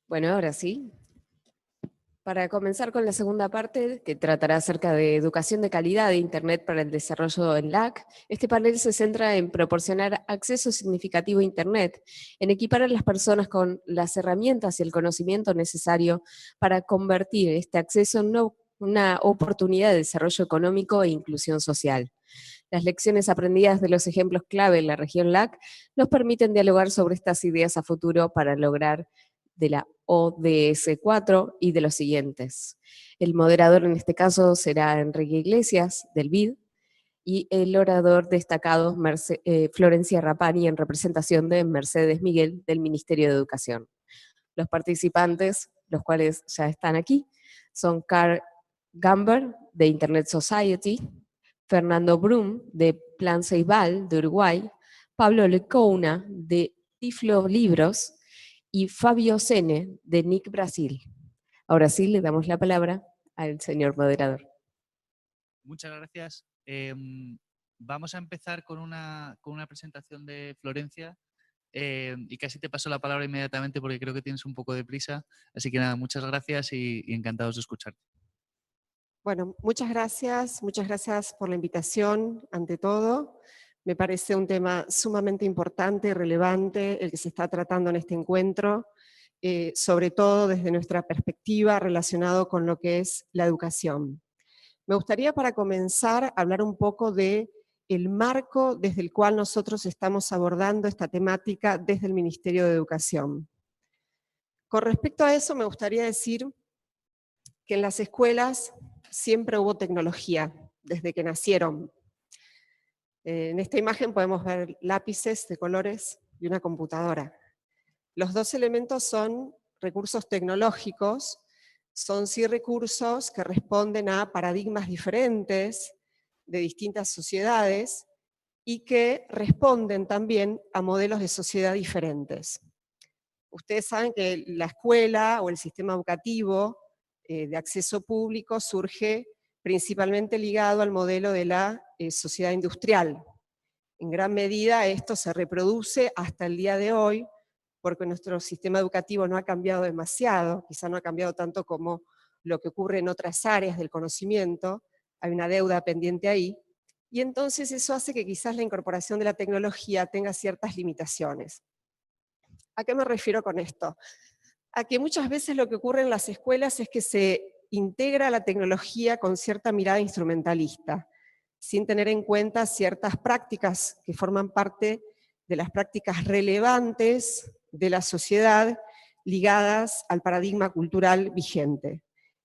Bueno, ahora sí. Para comenzar con la segunda parte, que tratará acerca de educación de calidad de Internet para el desarrollo en LAC, este panel se centra en proporcionar acceso significativo a Internet, en equipar a las personas con las herramientas y el conocimiento necesario para convertir este acceso en una oportunidad de desarrollo económico e inclusión social. Las lecciones aprendidas de los ejemplos clave en la región LAC nos permiten dialogar sobre estas ideas a futuro para lograr de la ODS 4 y de los siguientes. El moderador en este caso será Enrique Iglesias, del BID, y el orador destacado Florencia Rapani en representación de Mercedes Miguel del Ministerio de Educación. Los participantes, los cuales ya están aquí, son Carl Gamber, de Internet Society, Fernando Brum, de Plan Ceibal, de Uruguay, Pablo Lecouna, de Tiflo Libros, y Fabio Sene, de NIC Brasil. Ahora sí, le damos la palabra al señor moderador. Muchas gracias. Vamos a empezar con una presentación de Florencia y casi te paso la palabra inmediatamente porque creo que tienes un poco de prisa. Así que nada, muchas gracias y encantados de escucharte. Bueno, muchas gracias por la invitación, ante todo. Me parece un tema sumamente importante y relevante el que se está tratando en este encuentro, sobre todo desde nuestra perspectiva relacionado con lo que es la educación. Me gustaría para comenzar hablar un poco de el marco desde el cual nosotros estamos abordando esta temática desde el Ministerio de Educación. Con respecto a eso me gustaría decir que en las escuelas siempre hubo tecnología, desde que nacieron. En esta imagen podemos ver lápices de colores y una computadora. Los dos elementos son recursos tecnológicos, son sí recursos que responden a paradigmas diferentes de distintas sociedades y que responden también a modelos de sociedad diferentes. Ustedes saben que la escuela o el sistema educativo de acceso público surge principalmente ligado al modelo de la sociedad industrial. En gran medida esto se reproduce hasta el día de hoy, porque nuestro sistema educativo no ha cambiado demasiado, quizá no ha cambiado tanto como lo que ocurre en otras áreas del conocimiento, hay una deuda pendiente ahí, y entonces eso hace que quizás la incorporación de la tecnología tenga ciertas limitaciones. ¿A qué me refiero con esto? A que muchas veces lo que ocurre en las escuelas es que se integra la tecnología con cierta mirada instrumentalista, sin tener en cuenta ciertas prácticas que forman parte de las prácticas relevantes de la sociedad ligadas al paradigma cultural vigente.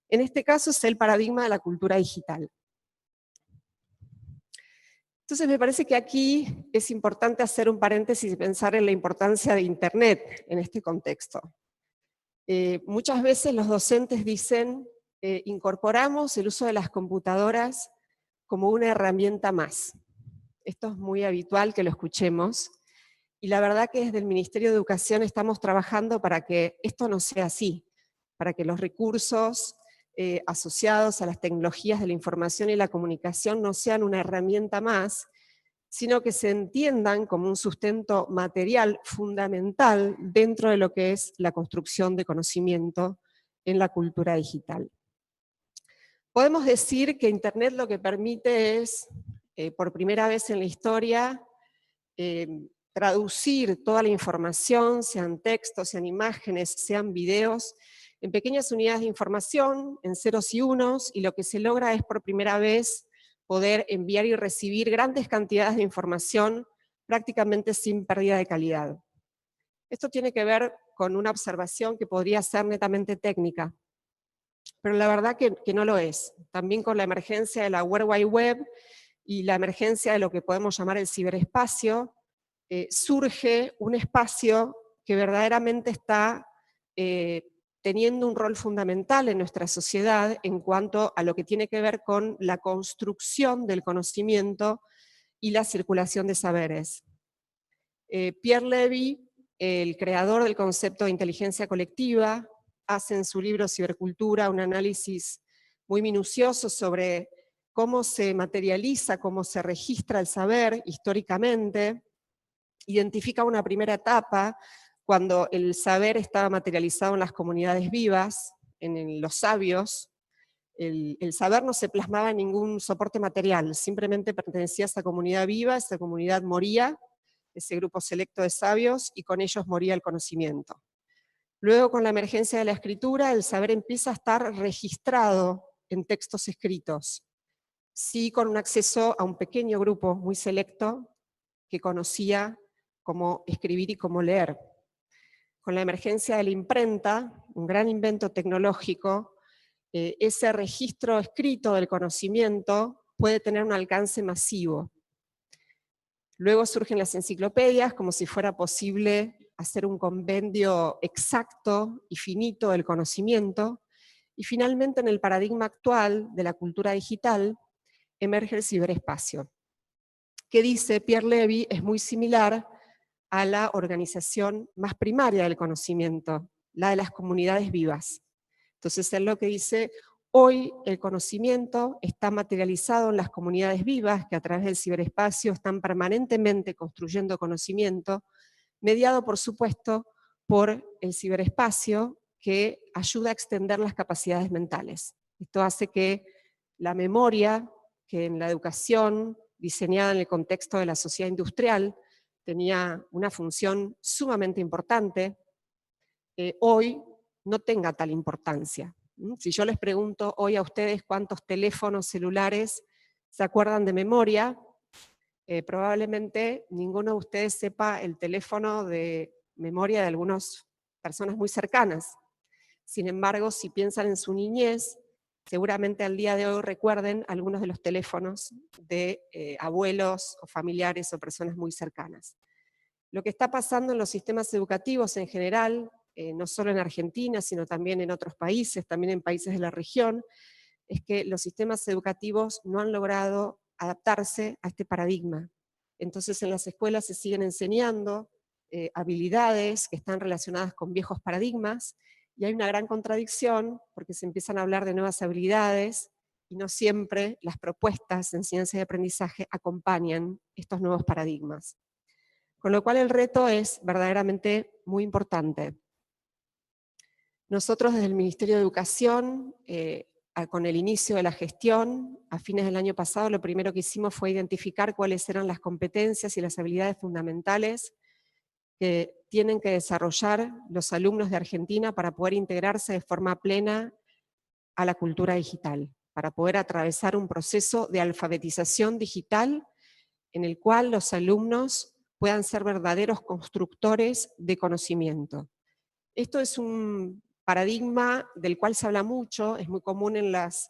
En este caso es el paradigma de la cultura digital. Entonces me parece que aquí es importante hacer un paréntesis y pensar en la importancia de Internet en este contexto. Muchas veces los docentes dicen, incorporamos el uso de las computadoras como una herramienta más. Esto es muy habitual que lo escuchemos, y la verdad que desde el Ministerio de Educación estamos trabajando para que esto no sea así, para que los recursos asociados a las tecnologías de la información y la comunicación no sean una herramienta más, sino que se entiendan como un sustento material fundamental dentro de lo que es la construcción de conocimiento en la cultura digital. Podemos decir que Internet lo que permite es, por primera vez en la historia, traducir toda la información, sean textos, sean imágenes, sean videos, en pequeñas unidades de información, en ceros y unos, y lo que se logra es por primera vez poder enviar y recibir grandes cantidades de información prácticamente sin pérdida de calidad. Esto tiene que ver con una observación que podría ser netamente técnica, pero la verdad que no lo es. También con la emergencia de la World Wide Web y la emergencia de lo que podemos llamar el ciberespacio, surge un espacio que verdaderamente está teniendo un rol fundamental en nuestra sociedad en cuanto a lo que tiene que ver con la construcción del conocimiento y la circulación de saberes. Pierre Levy, el creador del concepto de inteligencia colectiva, hace en su libro Cibercultura un análisis muy minucioso sobre cómo se materializa, cómo se registra el saber históricamente, identifica una primera etapa cuando el saber estaba materializado en las comunidades vivas, en los sabios, el saber no se plasmaba en ningún soporte material, simplemente pertenecía a esa comunidad viva, esa comunidad moría, ese grupo selecto de sabios, y con ellos moría el conocimiento. Luego, con la emergencia de la escritura, el saber empieza a estar registrado en textos escritos, sí con un acceso a un pequeño grupo muy selecto que conocía cómo escribir y cómo leer. Con la emergencia de la imprenta, un gran invento tecnológico, ese registro escrito del conocimiento puede tener un alcance masivo. Luego surgen las enciclopedias, como si fuera posible hacer un compendio exacto y finito del conocimiento, y finalmente en el paradigma actual de la cultura digital emerge el ciberespacio, que dice Pierre Levy es muy similar a la organización más primaria del conocimiento, la de las comunidades vivas. Entonces él lo que dice, hoy el conocimiento está materializado en las comunidades vivas que a través del ciberespacio están permanentemente construyendo conocimiento, mediado por supuesto por el ciberespacio que ayuda a extender las capacidades mentales. Esto hace que la memoria, que en la educación diseñada en el contexto de la sociedad industrial tenía una función sumamente importante, hoy no tenga tal importancia. Si yo les pregunto hoy a ustedes cuántos teléfonos celulares se acuerdan de memoria, probablemente ninguno de ustedes sepa el teléfono de memoria de algunas personas muy cercanas. Sin embargo, si piensan en su niñez, seguramente al día de hoy recuerden algunos de los teléfonos de abuelos o familiares o personas muy cercanas. Lo que está pasando en los sistemas educativos en general, no solo en Argentina, sino también en otros países, también en países de la región, es que los sistemas educativos no han logrado adaptarse a este paradigma. Entonces en las escuelas se siguen enseñando habilidades que están relacionadas con viejos paradigmas, y hay una gran contradicción porque se empiezan a hablar de nuevas habilidades y no siempre las propuestas de enseñanza y aprendizaje acompañan estos nuevos paradigmas. Con lo cual el reto es verdaderamente muy importante. Nosotros desde el Ministerio de Educación, con el inicio de la gestión, a fines del año pasado, lo primero que hicimos fue identificar cuáles eran las competencias y las habilidades fundamentales que tienen que desarrollar los alumnos de Argentina para poder integrarse de forma plena a la cultura digital, para poder atravesar un proceso de alfabetización digital en el cual los alumnos puedan ser verdaderos constructores de conocimiento. Esto es un paradigma del cual se habla mucho, es muy común en las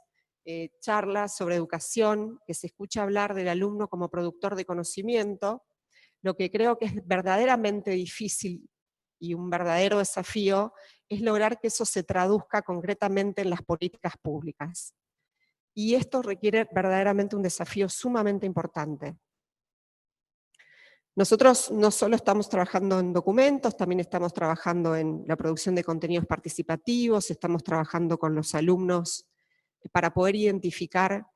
charlas sobre educación, que se escucha hablar del alumno como productor de conocimiento. Lo que creo que es verdaderamente difícil y un verdadero desafío es lograr que eso se traduzca concretamente en las políticas públicas. Y esto requiere verdaderamente un desafío sumamente importante. Nosotros no solo estamos trabajando en documentos, también estamos trabajando en la producción de contenidos participativos, estamos trabajando con los alumnos para poder identificar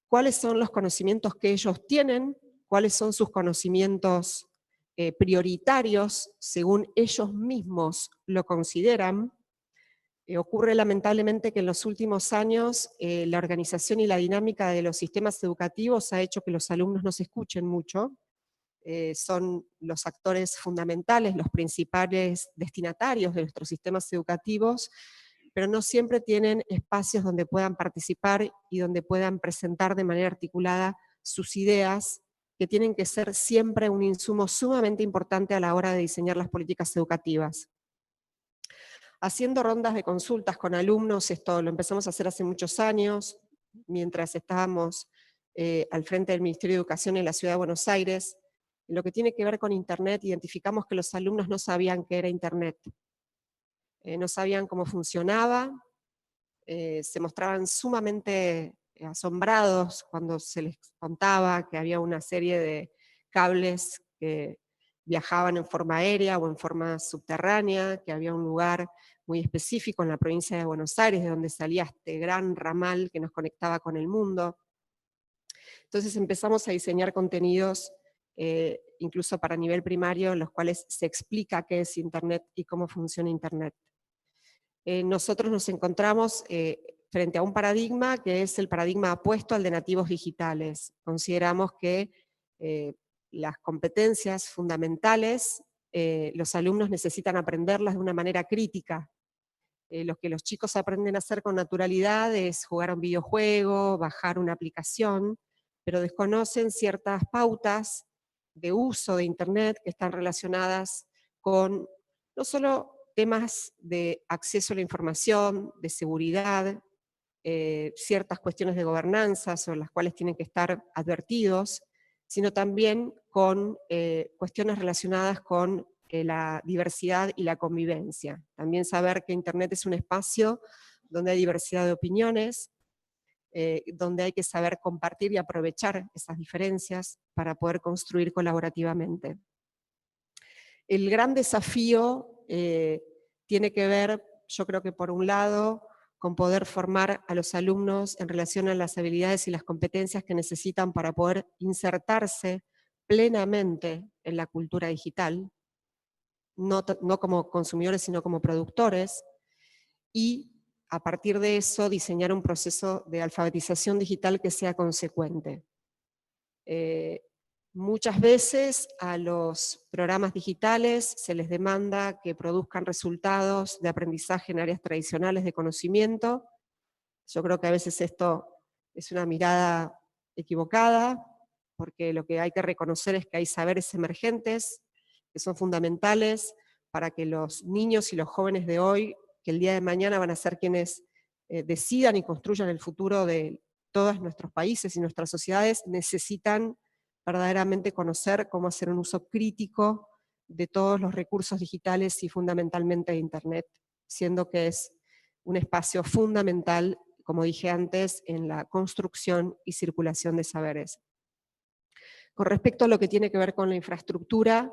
cuáles son los conocimientos que ellos tienen, cuáles son sus conocimientos prioritarios según ellos mismos lo consideran. Ocurre lamentablemente que en los últimos años la organización y la dinámica de los sistemas educativos ha hecho que los alumnos no se escuchen mucho. Son los actores fundamentales, los principales destinatarios de nuestros sistemas educativos, pero no siempre tienen espacios donde puedan participar y donde puedan presentar de manera articulada sus ideas, que tienen que ser siempre un insumo sumamente importante a la hora de diseñar las políticas educativas. Haciendo rondas de consultas con alumnos, esto lo empezamos a hacer hace muchos años, mientras estábamos al frente del Ministerio de Educación en la Ciudad de Buenos Aires. En lo que tiene que ver con Internet, identificamos que los alumnos no sabían qué era Internet. No sabían cómo funcionaba, se mostraban sumamente asombrados cuando se les contaba que había una serie de cables que viajaban en forma aérea o en forma subterránea, que había un lugar muy específico en la provincia de Buenos Aires, de donde salía este gran ramal que nos conectaba con el mundo. Entonces empezamos a diseñar contenidos incluso para nivel primario, en los cuales se explica qué es Internet y cómo funciona Internet. Nosotros nos encontramos frente a un paradigma que es el paradigma opuesto al de nativos digitales. Consideramos que las competencias fundamentales, los alumnos necesitan aprenderlas de una manera crítica. Lo que los chicos aprenden a hacer con naturalidad es jugar a un videojuego, bajar una aplicación, pero desconocen ciertas pautas de uso de Internet que están relacionadas con no solo temas de acceso a la información, de seguridad, ciertas cuestiones de gobernanza sobre las cuales tienen que estar advertidos, sino también con cuestiones relacionadas con la diversidad y la convivencia. También saber que Internet es un espacio donde hay diversidad de opiniones, donde hay que saber compartir y aprovechar esas diferencias para poder construir colaborativamente. El gran desafío tiene que ver, yo creo que por un lado, con poder formar a los alumnos en relación a las habilidades y las competencias que necesitan para poder insertarse plenamente en la cultura digital, no como consumidores, sino como productores, y a partir de eso diseñar un proceso de alfabetización digital que sea consecuente. Muchas veces a los programas digitales se les demanda que produzcan resultados de aprendizaje en áreas tradicionales de conocimiento. Yo creo que a veces esto es una mirada equivocada, porque lo que hay que reconocer es que hay saberes emergentes que son fundamentales para que los niños y los jóvenes de hoy, que el día de mañana van a ser quienes decidan y construyan el futuro de todos nuestros países y nuestras sociedades, necesitan verdaderamente conocer cómo hacer un uso crítico de todos los recursos digitales y fundamentalmente de Internet, siendo que es un espacio fundamental, como dije antes, en la construcción y circulación de saberes. Con respecto a lo que tiene que ver con la infraestructura,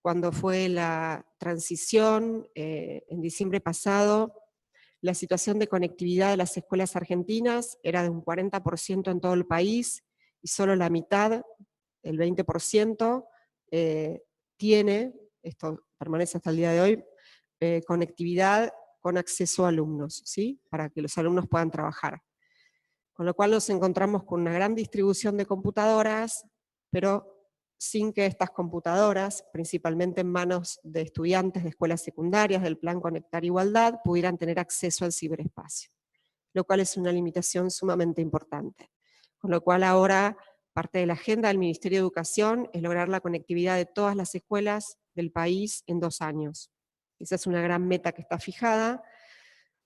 cuando fue la transición en diciembre pasado, la situación de conectividad de las escuelas argentinas era de un 40% en todo el país, y solo la mitad, el 20%, tiene, esto permanece hasta el día de hoy, conectividad con acceso a alumnos, ¿sí? Para que los alumnos puedan trabajar. Con lo cual nos encontramos con una gran distribución de computadoras, pero sin que estas computadoras, principalmente en manos de estudiantes de escuelas secundarias del Plan Conectar Igualdad, pudieran tener acceso al ciberespacio, lo cual es una limitación sumamente importante. Con lo cual ahora parte de la agenda del Ministerio de Educación es lograr la conectividad de todas las escuelas del país en 2 años. Esa es una gran meta que está fijada.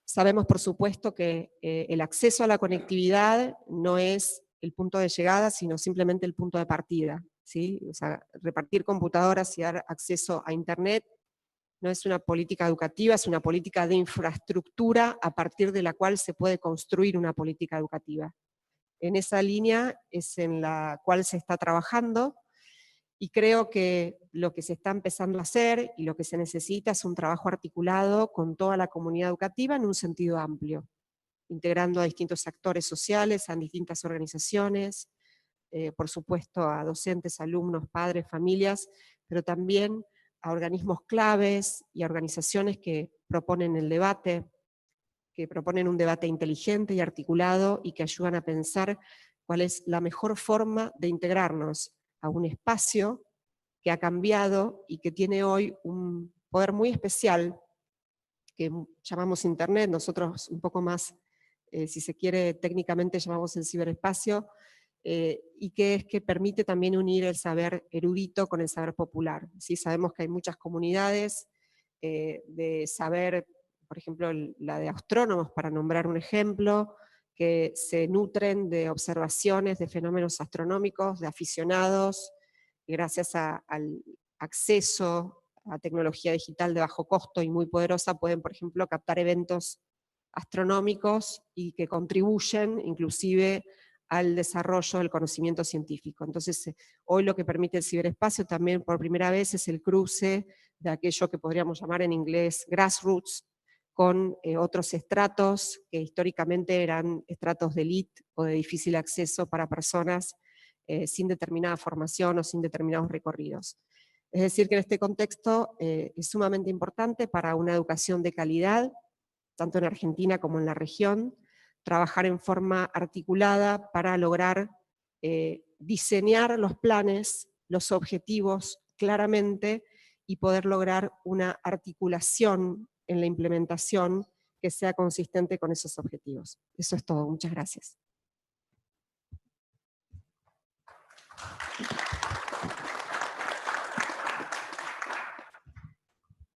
Sabemos, por supuesto, que el acceso a la conectividad no es el punto de llegada, sino simplemente el punto de partida, ¿sí? O sea, repartir computadoras y dar acceso a Internet no es una política educativa, es una política de infraestructura a partir de la cual se puede construir una política educativa. En esa línea es en la cual se está trabajando, y creo que lo que se está empezando a hacer y lo que se necesita es un trabajo articulado con toda la comunidad educativa en un sentido amplio, integrando a distintos actores sociales, a distintas organizaciones, por supuesto a docentes, alumnos, padres, familias, pero también a organismos claves y a organizaciones que proponen el debate, que proponen un debate inteligente y articulado y que ayudan a pensar cuál es la mejor forma de integrarnos a un espacio que ha cambiado y que tiene hoy un poder muy especial que llamamos Internet, nosotros un poco más, si se quiere técnicamente llamamos el ciberespacio, y que es que permite también unir el saber erudito con el saber popular. ¿Sí? Sabemos que hay muchas comunidades de saber, por ejemplo la de astrónomos, para nombrar un ejemplo, que se nutren de observaciones de fenómenos astronómicos, de aficionados, gracias al acceso a tecnología digital de bajo costo y muy poderosa, pueden, por ejemplo, captar eventos astronómicos y que contribuyen inclusive al desarrollo del conocimiento científico. Entonces, hoy lo que permite el ciberespacio también por primera vez es el cruce de aquello que podríamos llamar en inglés grassroots, con otros estratos que históricamente eran estratos de élite o de difícil acceso para personas sin determinada formación o sin determinados recorridos. Es decir, que en este contexto es sumamente importante para una educación de calidad, tanto en Argentina como en la región, trabajar en forma articulada para lograr diseñar los planes, los objetivos claramente y poder lograr una articulación en la implementación que sea consistente con esos objetivos. Eso es todo, muchas gracias.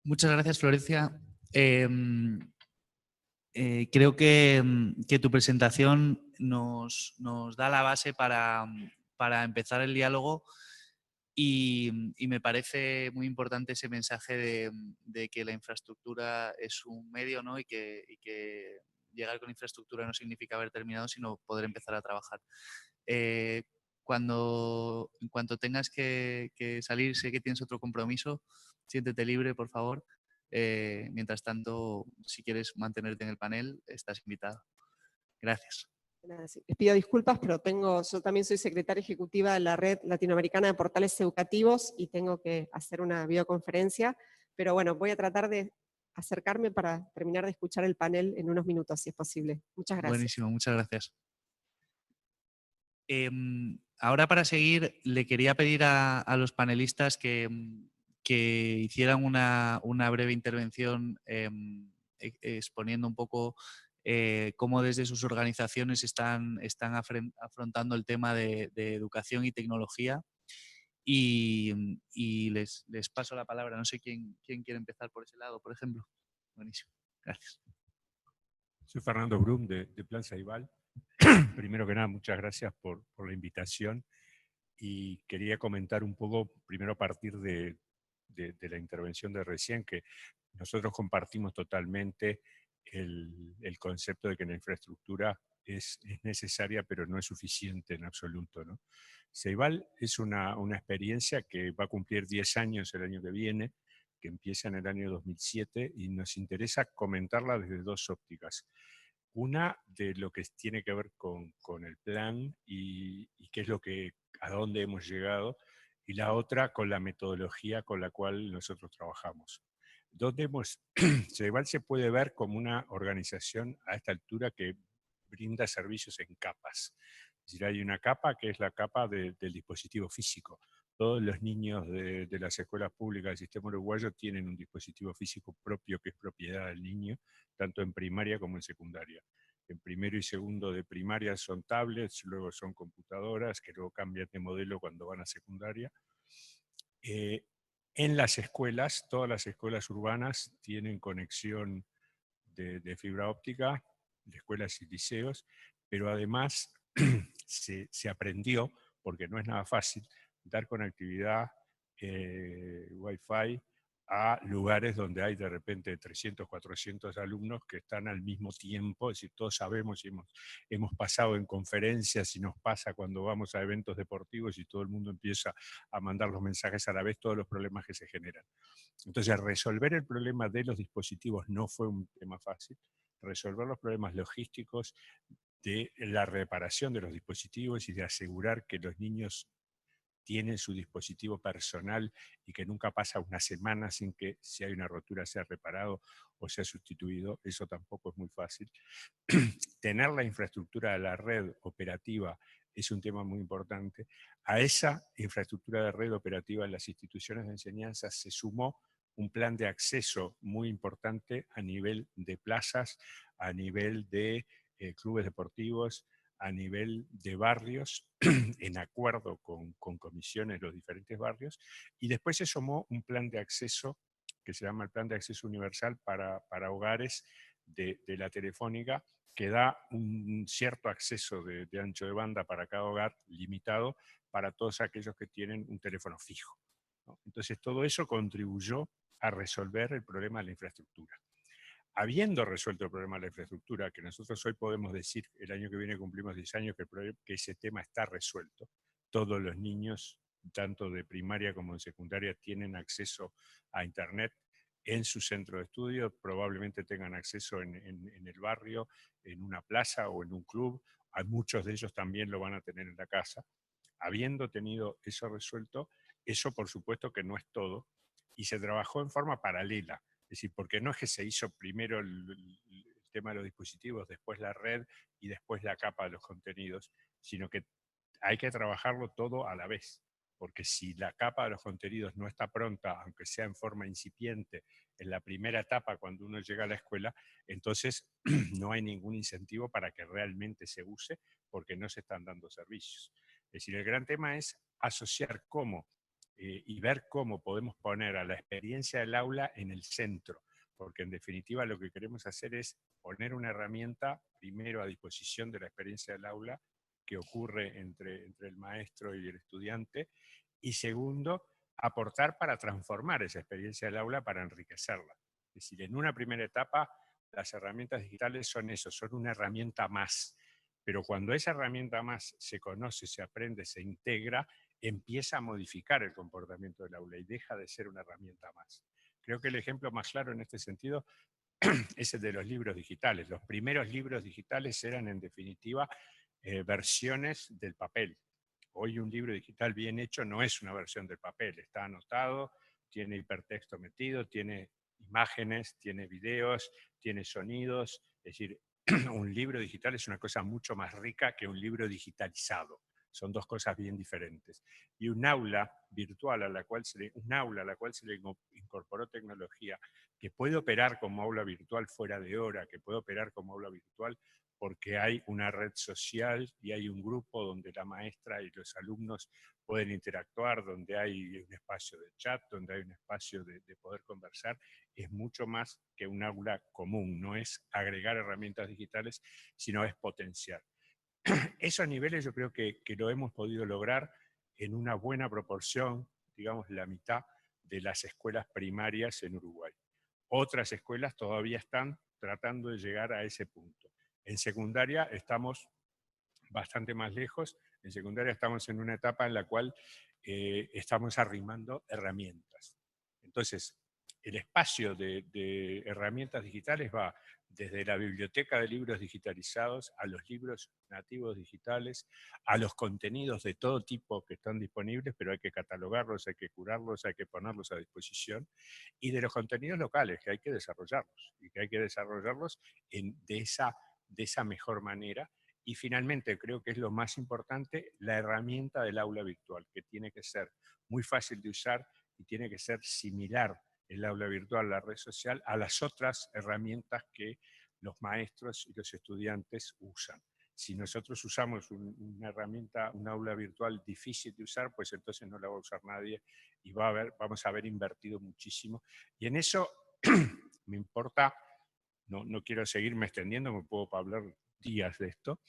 Muchas gracias, Florencia. Creo que tu presentación nos da la base para empezar el diálogo y me parece muy importante ese mensaje de que la infraestructura es un medio, ¿no? y que llegar con infraestructura no significa haber terminado, sino poder empezar a trabajar. En cuanto tengas que salir, sé que tienes otro compromiso, siéntete libre, por favor. Mientras tanto, si quieres mantenerte en el panel, estás invitado. Gracias. Les pido disculpas, pero yo también soy secretaria ejecutiva de la Red Latinoamericana de Portales Educativos y tengo que hacer una videoconferencia, pero bueno, voy a tratar de acercarme para terminar de escuchar el panel en unos minutos, si es posible. Muchas gracias. Buenísimo, muchas gracias. Ahora, para seguir, le quería pedir a los panelistas que hicieran una breve intervención exponiendo un poco cómo desde sus organizaciones están afrontando el tema de educación y tecnología. Y les paso la palabra. No sé quién quiere empezar por ese lado, por ejemplo. Buenísimo. Gracias. Soy Fernando Brum de Plan Ceibal. Primero que nada, muchas gracias por la invitación y quería comentar un poco, primero a partir de la intervención de recién, que nosotros compartimos totalmente el concepto de que la infraestructura es necesaria, pero no es suficiente en absoluto, ¿no? Ceibal es una experiencia que va a cumplir 10 años el año que viene, que empieza en el año 2007, y nos interesa comentarla desde dos ópticas. Una de lo que tiene que ver con el plan y qué es a dónde hemos llegado, y la otra con la metodología con la cual nosotros trabajamos. Ceibal se puede ver como una organización a esta altura que brinda servicios en capas. Es decir, hay una capa que es la capa del dispositivo físico. Todos los niños de las escuelas públicas del sistema uruguayo tienen un dispositivo físico propio que es propiedad del niño, tanto en primaria como en secundaria. En primero y segundo de primaria son tablets, luego son computadoras, que luego cambian de modelo cuando van a secundaria. En las escuelas, todas las escuelas urbanas tienen conexión de fibra óptica, de escuelas y liceos, pero además se aprendió, porque no es nada fácil, dar conectividad Wi-Fi a lugares donde hay de repente 300, 400 alumnos que están al mismo tiempo. Es decir, todos sabemos y hemos pasado en conferencias y nos pasa cuando vamos a eventos deportivos y todo el mundo empieza a mandar los mensajes a la vez, todos los problemas que se generan. Entonces, resolver el problema de los dispositivos no fue un tema fácil. Resolver los problemas logísticos de la reparación de los dispositivos y de asegurar que los niños tienen su dispositivo personal y que nunca pasa una semana sin que, si hay una rotura, sea reparado o sea sustituido, eso tampoco es muy fácil. Tener la infraestructura de la red operativa es un tema muy importante. A esa infraestructura de red operativa en las instituciones de enseñanza se sumó un plan de acceso muy importante a nivel de plazas, a nivel de clubes deportivos, a nivel de barrios, en acuerdo con comisiones de los diferentes barrios, y después se sumó un plan de acceso que se llama el Plan de Acceso Universal para hogares de la Telefónica, que da un cierto acceso de ancho de banda para cada hogar, limitado para todos aquellos que tienen un teléfono fijo, ¿no? Entonces todo eso contribuyó a resolver el problema de la infraestructura. Habiendo resuelto el problema de la infraestructura, que nosotros hoy podemos decir, el año que viene cumplimos 10 años, que ese tema está resuelto. Todos los niños, tanto de primaria como de secundaria, tienen acceso a Internet en su centro de estudio, probablemente tengan acceso en el barrio, en una plaza o en un club. Muchos de ellos también lo van a tener en la casa. habiendo tenido eso resuelto, eso por supuesto que no es todo, y se trabajó en forma paralela. Es decir, porque no es que se hizo primero el tema de los dispositivos, después la red y después la capa de los contenidos, sino que hay que trabajarlo todo a la vez. Porque si la capa de los contenidos no está pronta, aunque sea en forma incipiente, en la primera etapa cuando uno llega a la escuela, entonces no hay ningún incentivo para que realmente se use, porque no se están dando servicios. Es decir, el gran tema es asociar cómo y ver cómo podemos poner a la experiencia del aula en el centro, porque en definitiva lo que queremos hacer es poner una herramienta primero a disposición de la experiencia del aula que ocurre entre el maestro y el estudiante, y segundo, aportar para transformar esa experiencia del aula para enriquecerla. Es decir, en una primera etapa las herramientas digitales son eso, son una herramienta más, pero cuando esa herramienta más se conoce, se aprende, se integra, empieza a modificar el comportamiento del aula y deja de ser una herramienta más. Creo que el ejemplo más claro en este sentido es el de los libros digitales. Los primeros libros digitales eran, en definitiva, versiones del papel. Hoy un libro digital bien hecho no es una versión del papel, está anotado, tiene hipertexto metido, tiene imágenes, tiene videos, tiene sonidos. Es decir, un libro digital es una cosa mucho más rica que un libro digitalizado. Son dos cosas bien diferentes. Y un aula virtual a la cual se le incorporó tecnología, que puede operar como aula virtual fuera de hora, que puede operar como aula virtual porque hay una red social y hay un grupo donde la maestra y los alumnos pueden interactuar, donde hay un espacio de chat, donde hay un espacio de poder conversar, es mucho más que un aula común, no es agregar herramientas digitales, sino es potenciar. Esos niveles yo creo que lo hemos podido lograr en una buena proporción, digamos la mitad de las escuelas primarias en Uruguay. Otras escuelas todavía están tratando de llegar a ese punto. En secundaria estamos bastante más lejos. En secundaria estamos en una etapa en la cual estamos arrimando herramientas. Entonces, el espacio de herramientas digitales va desde la biblioteca de libros digitalizados a los libros nativos digitales, a los contenidos de todo tipo que están disponibles, pero hay que catalogarlos, hay que curarlos, hay que ponerlos a disposición, y de los contenidos locales, que hay que desarrollarlos, y que hay que desarrollarlos de esa mejor manera. Y finalmente, creo que es lo más importante, la herramienta del aula virtual, que tiene que ser muy fácil de usar y tiene que ser similar el aula virtual, la red social, a las otras herramientas que los maestros y los estudiantes usan. Si nosotros usamos una herramienta, un aula virtual difícil de usar, pues entonces no la va a usar nadie y vamos a haber invertido muchísimo. Y en eso me importa, no quiero seguirme extendiendo, me puedo hablar días de esto,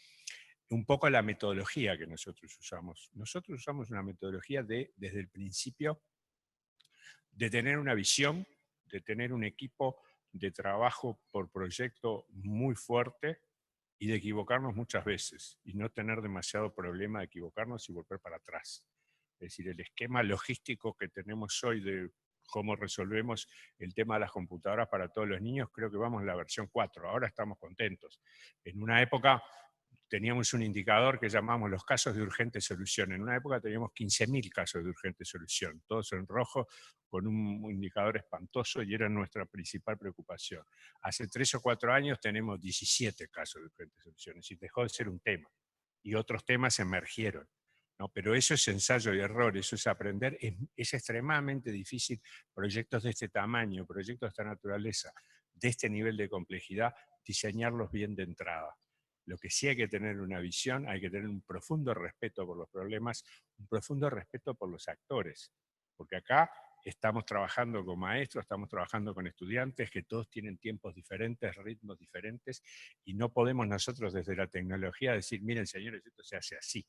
un poco la metodología que nosotros usamos. Nosotros usamos una metodología desde el principio, de tener una visión, de tener un equipo de trabajo por proyecto muy fuerte y de equivocarnos muchas veces y no tener demasiado problema de equivocarnos y volver para atrás. Es decir, el esquema logístico que tenemos hoy de cómo resolvemos el tema de las computadoras para todos los niños, creo que vamos en la versión 4, ahora estamos contentos. En una época teníamos un indicador que llamamos los casos de urgente solución. En una época teníamos 15.000 casos de urgente solución, todos en rojo, con un indicador espantoso, y era nuestra principal preocupación. Hace 3 o 4 años tenemos 17 casos de urgente solución, y dejó de ser un tema, y otros temas emergieron. ¿No? Pero eso es ensayo y error, eso es aprender. Es extremadamente difícil proyectos de este tamaño, proyectos de esta naturaleza, de este nivel de complejidad, diseñarlos bien de entrada. Lo que sí hay que tener una visión, hay que tener un profundo respeto por los problemas, un profundo respeto por los actores, porque acá estamos trabajando con maestros, estamos trabajando con estudiantes que todos tienen tiempos diferentes, ritmos diferentes, y no podemos nosotros desde la tecnología decir, miren señores, esto se hace así.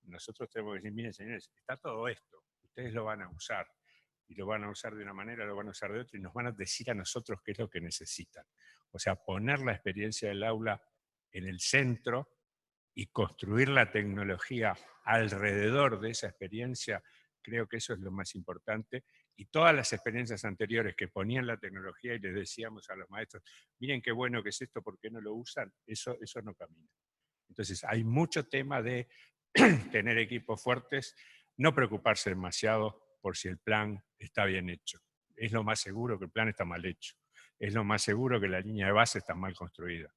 Nosotros tenemos que decir, miren señores, está todo esto, ustedes lo van a usar, y lo van a usar de una manera, lo van a usar de otra, y nos van a decir a nosotros qué es lo que necesitan. O sea, poner la experiencia del aula en el centro y construir la tecnología alrededor de esa experiencia, creo que eso es lo más importante. Y todas las experiencias anteriores que ponían la tecnología y les decíamos a los maestros, miren qué bueno que es esto, ¿por qué no lo usan? Eso no camina. Entonces hay mucho tema de tener equipos fuertes, no preocuparse demasiado por si el plan está bien hecho. Es lo más seguro que el plan está mal hecho. Es lo más seguro que la línea de base está mal construida,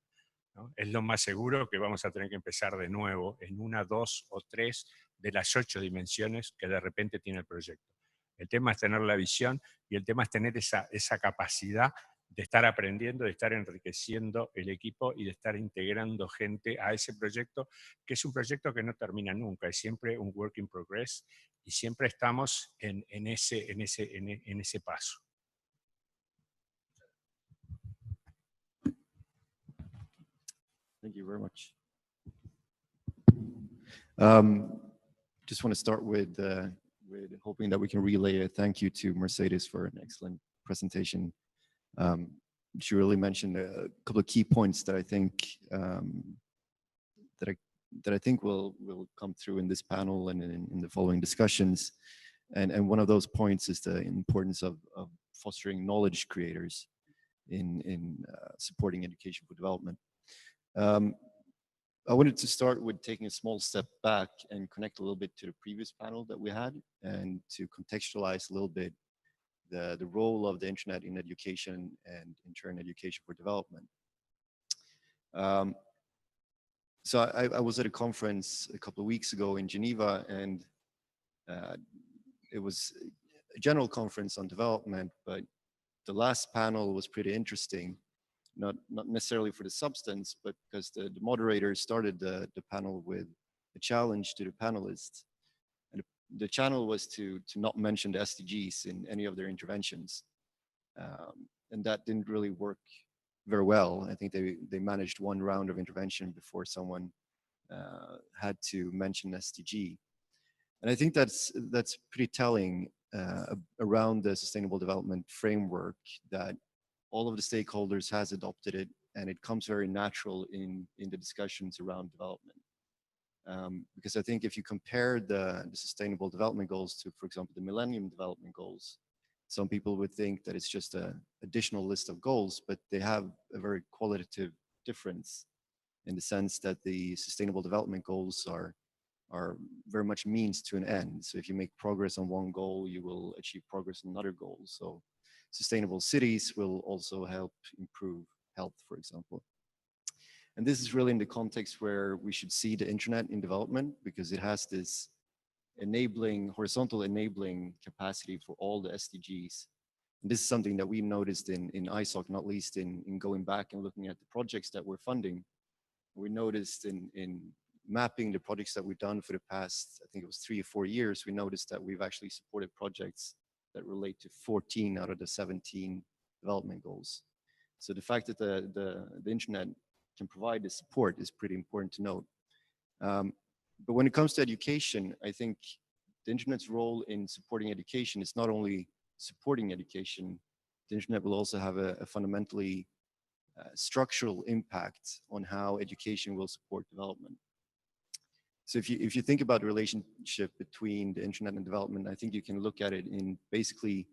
¿no? Es lo más seguro que vamos a tener que empezar de nuevo en 1, 2 o 3 de las 8 dimensiones que de repente tiene el proyecto. El tema es tener la visión y el tema es tener esa capacidad de estar aprendiendo, de estar enriqueciendo el equipo y de estar integrando gente a ese proyecto, que es un proyecto que no termina nunca, es siempre un work in progress y siempre estamos en ese paso. Thank you very much. Just want to start with hoping that we can relay a thank you to Mercedes for an excellent presentation. She really mentioned a couple of key points that I think that I think will come through in this panel and in the following discussions. And one of those points is the importance of fostering knowledge creators in supporting education for development. I wanted to start with taking a small step back and connect a little bit to the previous panel that we had and to contextualize a little bit the role of the internet in education and in turn education for development. So I was at a conference a couple of weeks ago in Geneva, and it was a general conference on development, but the last panel was pretty interesting. Not necessarily for the substance, but because the moderator started the panel with a challenge to the panelists. And the channel was to not mention the SDGs in any of their interventions. And that didn't really work very well. I think they managed one round of intervention before someone had to mention SDG. And I think that's pretty telling around the Sustainable Development Framework, that all of the stakeholders has adopted it, and it comes very natural in the discussions around development. Because I think if you compare the Sustainable Development Goals to, for example, the Millennium Development Goals, some people would think that it's just an additional list of goals, but they have a very qualitative difference in the sense that the Sustainable Development Goals are very much means to an end. So if you make progress on one goal, you will achieve progress on another goal. So sustainable cities will also help improve health, for example. And this is really in the context where we should see the internet in development, because it has this horizontal enabling capacity for all the SDGs. And this is something that we noticed in ISOC, not least in going back and looking at the projects that we're funding. We noticed in mapping the projects that we've done for the past, I think it was 3 or 4 years, we noticed that we've actually supported projects that relate to 14 out of the 17 development goals. So the fact that the internet can provide the support is pretty important to note. But when it comes to education, I think the internet's role in supporting education is not only supporting education, the internet will also have a fundamentally structural impact on how education will support development. So if you think about the relationship between the internet and development, I think you can look at it in basically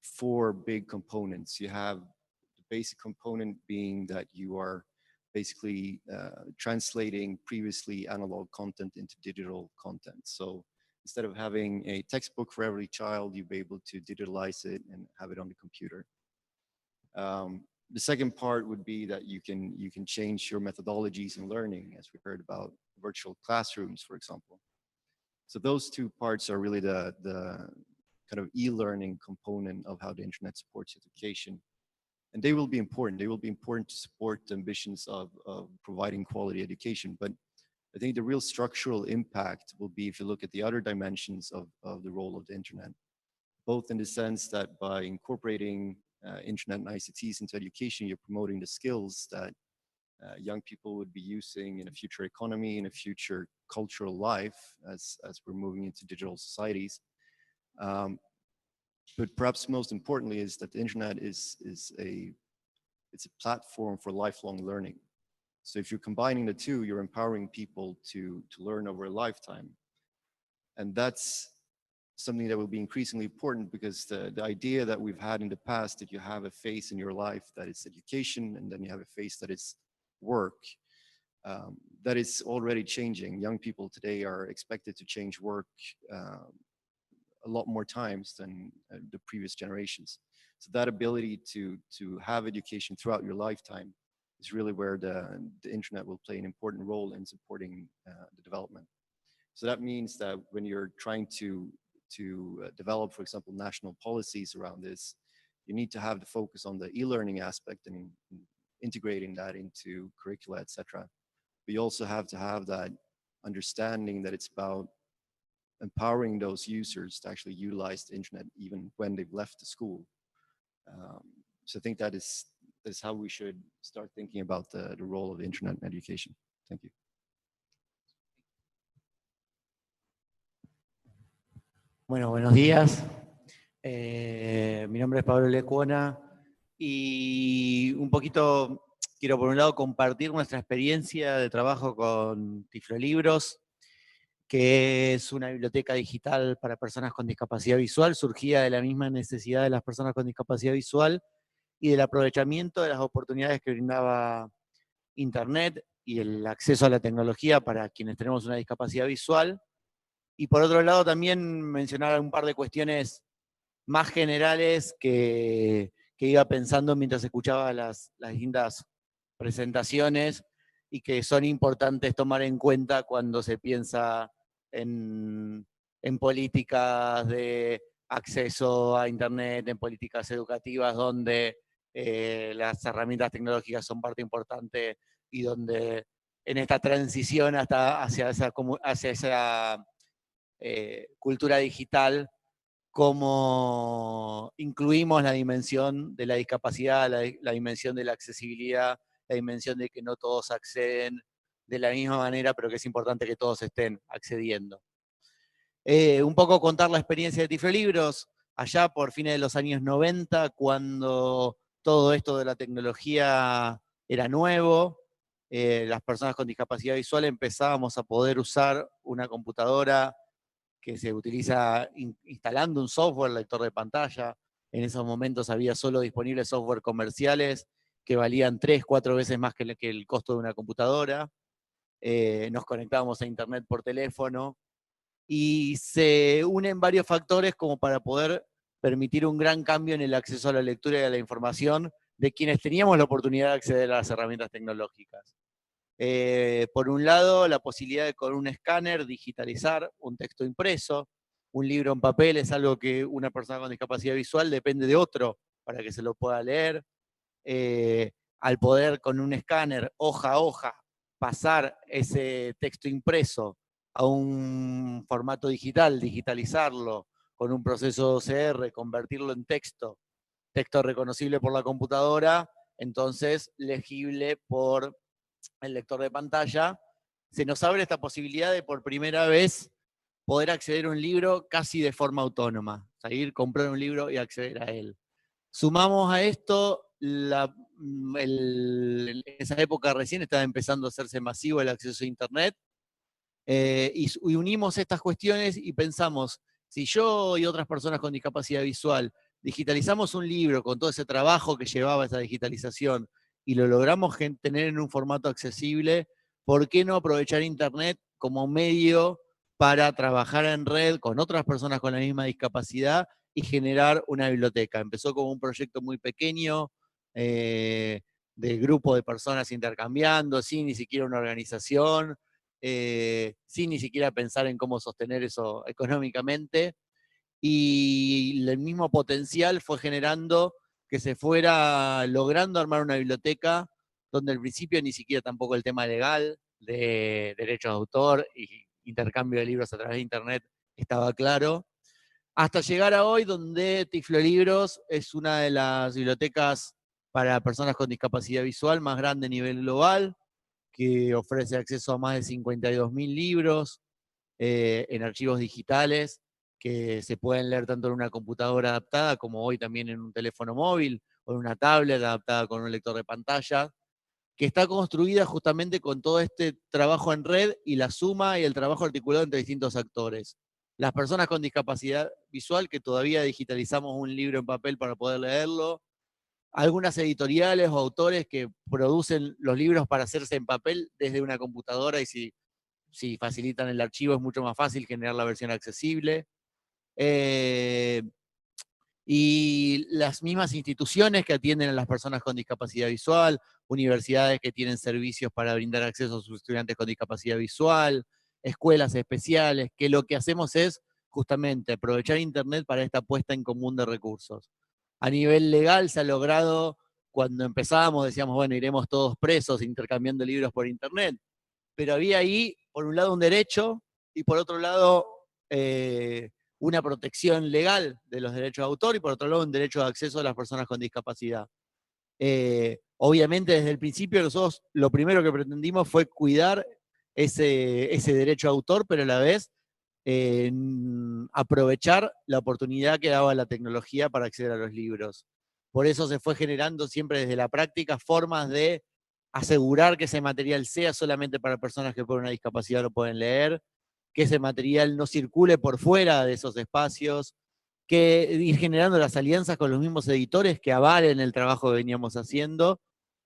4 big components. You have the basic component being that you are basically translating previously analog content into digital content. So instead of having a textbook for every child, you'll be able to digitalize it and have it on the computer. The second part would be that you can change your methodologies in learning, as we heard about virtual classrooms, for example. So those 2 parts are really the kind of e-learning component of how the internet supports education. And they will be important. They will be important to support the ambitions of providing quality education. But I think the real structural impact will be if you look at the other dimensions of the role of the internet, both in the sense that by incorporating internet and ICTs into education, you're promoting the skills that young people would be using in a future economy, in a future cultural life as we're moving into digital societies. But perhaps most importantly is that the internet it's a platform for lifelong learning. So if you're combining the 2, you're empowering people to learn over a lifetime. And that's something that will be increasingly important, because the idea that we've had in the past, that you have a phase in your life that is education and then you have a phase that is work, that is already changing. Young people today are expected to change work a lot more times than the previous generations. So that ability to have education throughout your lifetime is really where the internet will play an important role in supporting the development. So that means that when you're trying to develop, for example, national policies around this, you need to have the focus on the e-learning aspect and integrating that into curricula, etc. But you also have to have that understanding that it's about empowering those users to actually utilize the internet even when they've left the school. So I think that is how we should start thinking about the role of the internet in education. Thank you. Bueno, buenos días. Mi nombre es Pablo Lecuona y un poquito quiero por un lado compartir nuestra experiencia de trabajo con Tiflolibros, que es una biblioteca digital para personas con discapacidad visual, surgida de la misma necesidad de las personas con discapacidad visual y del aprovechamiento de las oportunidades que brindaba Internet y el acceso a la tecnología para quienes tenemos una discapacidad visual. Y por otro lado también mencionar un par de cuestiones más generales que iba pensando mientras escuchaba las distintas presentaciones y que son importantes tomar en cuenta cuando se piensa en políticas de acceso a Internet, en políticas educativas donde las herramientas tecnológicas son parte importante y donde en esta transición hacia esa cultura digital, cómo incluimos la dimensión de la discapacidad, la dimensión de la accesibilidad, la dimensión de que no todos acceden de la misma manera, pero que es importante que todos estén accediendo. Un poco contar la experiencia de Tiflolibros, allá por fines de los años 90, cuando todo esto de la tecnología era nuevo, las personas con discapacidad visual empezábamos a poder usar una computadora que se utiliza instalando un software, lector de pantalla. En esos momentos había solo disponibles software comerciales que valían 3, 4 veces más que el costo de una computadora. Nos conectábamos a Internet por teléfono. Y se unen varios factores como para poder permitir un gran cambio en el acceso a la lectura y a la información de quienes teníamos la oportunidad de acceder a las herramientas tecnológicas. Por un lado, la posibilidad de con un escáner digitalizar un texto impreso. Un libro en papel es algo que una persona con discapacidad visual depende de otro para que se lo pueda leer. Al poder con un escáner, hoja a hoja, pasar ese texto impreso a un formato digital, digitalizarlo con un proceso OCR, convertirlo en texto reconocible por la computadora, entonces legible por el lector de pantalla, se nos abre esta posibilidad de por primera vez poder acceder a un libro casi de forma autónoma, ir, comprar un libro y acceder a él. Sumamos a esto, en esa época recién estaba empezando a hacerse masivo el acceso a Internet, y unimos estas cuestiones y pensamos, si yo y otras personas con discapacidad visual digitalizamos un libro con todo ese trabajo que llevaba esa digitalización y lo logramos tener en un formato accesible, ¿por qué no aprovechar Internet como medio para trabajar en red con otras personas con la misma discapacidad y generar una biblioteca? Empezó como un proyecto muy pequeño, de grupo de personas intercambiando, sin ni siquiera una organización, sin ni siquiera pensar en cómo sostener eso económicamente, y el mismo potencial fue generando que se fuera logrando armar una biblioteca donde al principio ni siquiera tampoco el tema legal de derechos de autor y intercambio de libros a través de Internet estaba claro, hasta llegar a hoy donde Tiflolibros es una de las bibliotecas para personas con discapacidad visual más grande a nivel global, que ofrece acceso a más de 52.000 libros en archivos digitales que se pueden leer tanto en una computadora adaptada como hoy también en un teléfono móvil o en una tablet adaptada con un lector de pantalla, que está construida justamente con todo este trabajo en red y la suma y el trabajo articulado entre distintos actores. Las personas con discapacidad visual, que todavía digitalizamos un libro en papel para poder leerlo, algunas editoriales o autores que producen los libros para hacerse en papel desde una computadora y si facilitan el archivo es mucho más fácil generar la versión accesible. Y las mismas instituciones que atienden a las personas con discapacidad visual, universidades que tienen servicios para brindar acceso a sus estudiantes con discapacidad visual, escuelas especiales, que lo que hacemos es justamente aprovechar Internet para esta puesta en común de recursos. A nivel legal se ha logrado, cuando empezábamos decíamos, bueno, iremos todos presos intercambiando libros por Internet, pero había ahí, por un lado, un derecho y por otro lado, una protección legal de los derechos de autor y por otro lado un derecho de acceso a las personas con discapacidad. Obviamente desde el principio nosotros lo primero que pretendimos fue cuidar ese derecho de autor, pero a la vez aprovechar la oportunidad que daba la tecnología para acceder a los libros. Por eso se fue generando siempre desde la práctica formas de asegurar que ese material sea solamente para personas que por una discapacidad lo pueden leer, que ese material no circule por fuera de esos espacios, que ir generando las alianzas con los mismos editores que avalen el trabajo que veníamos haciendo,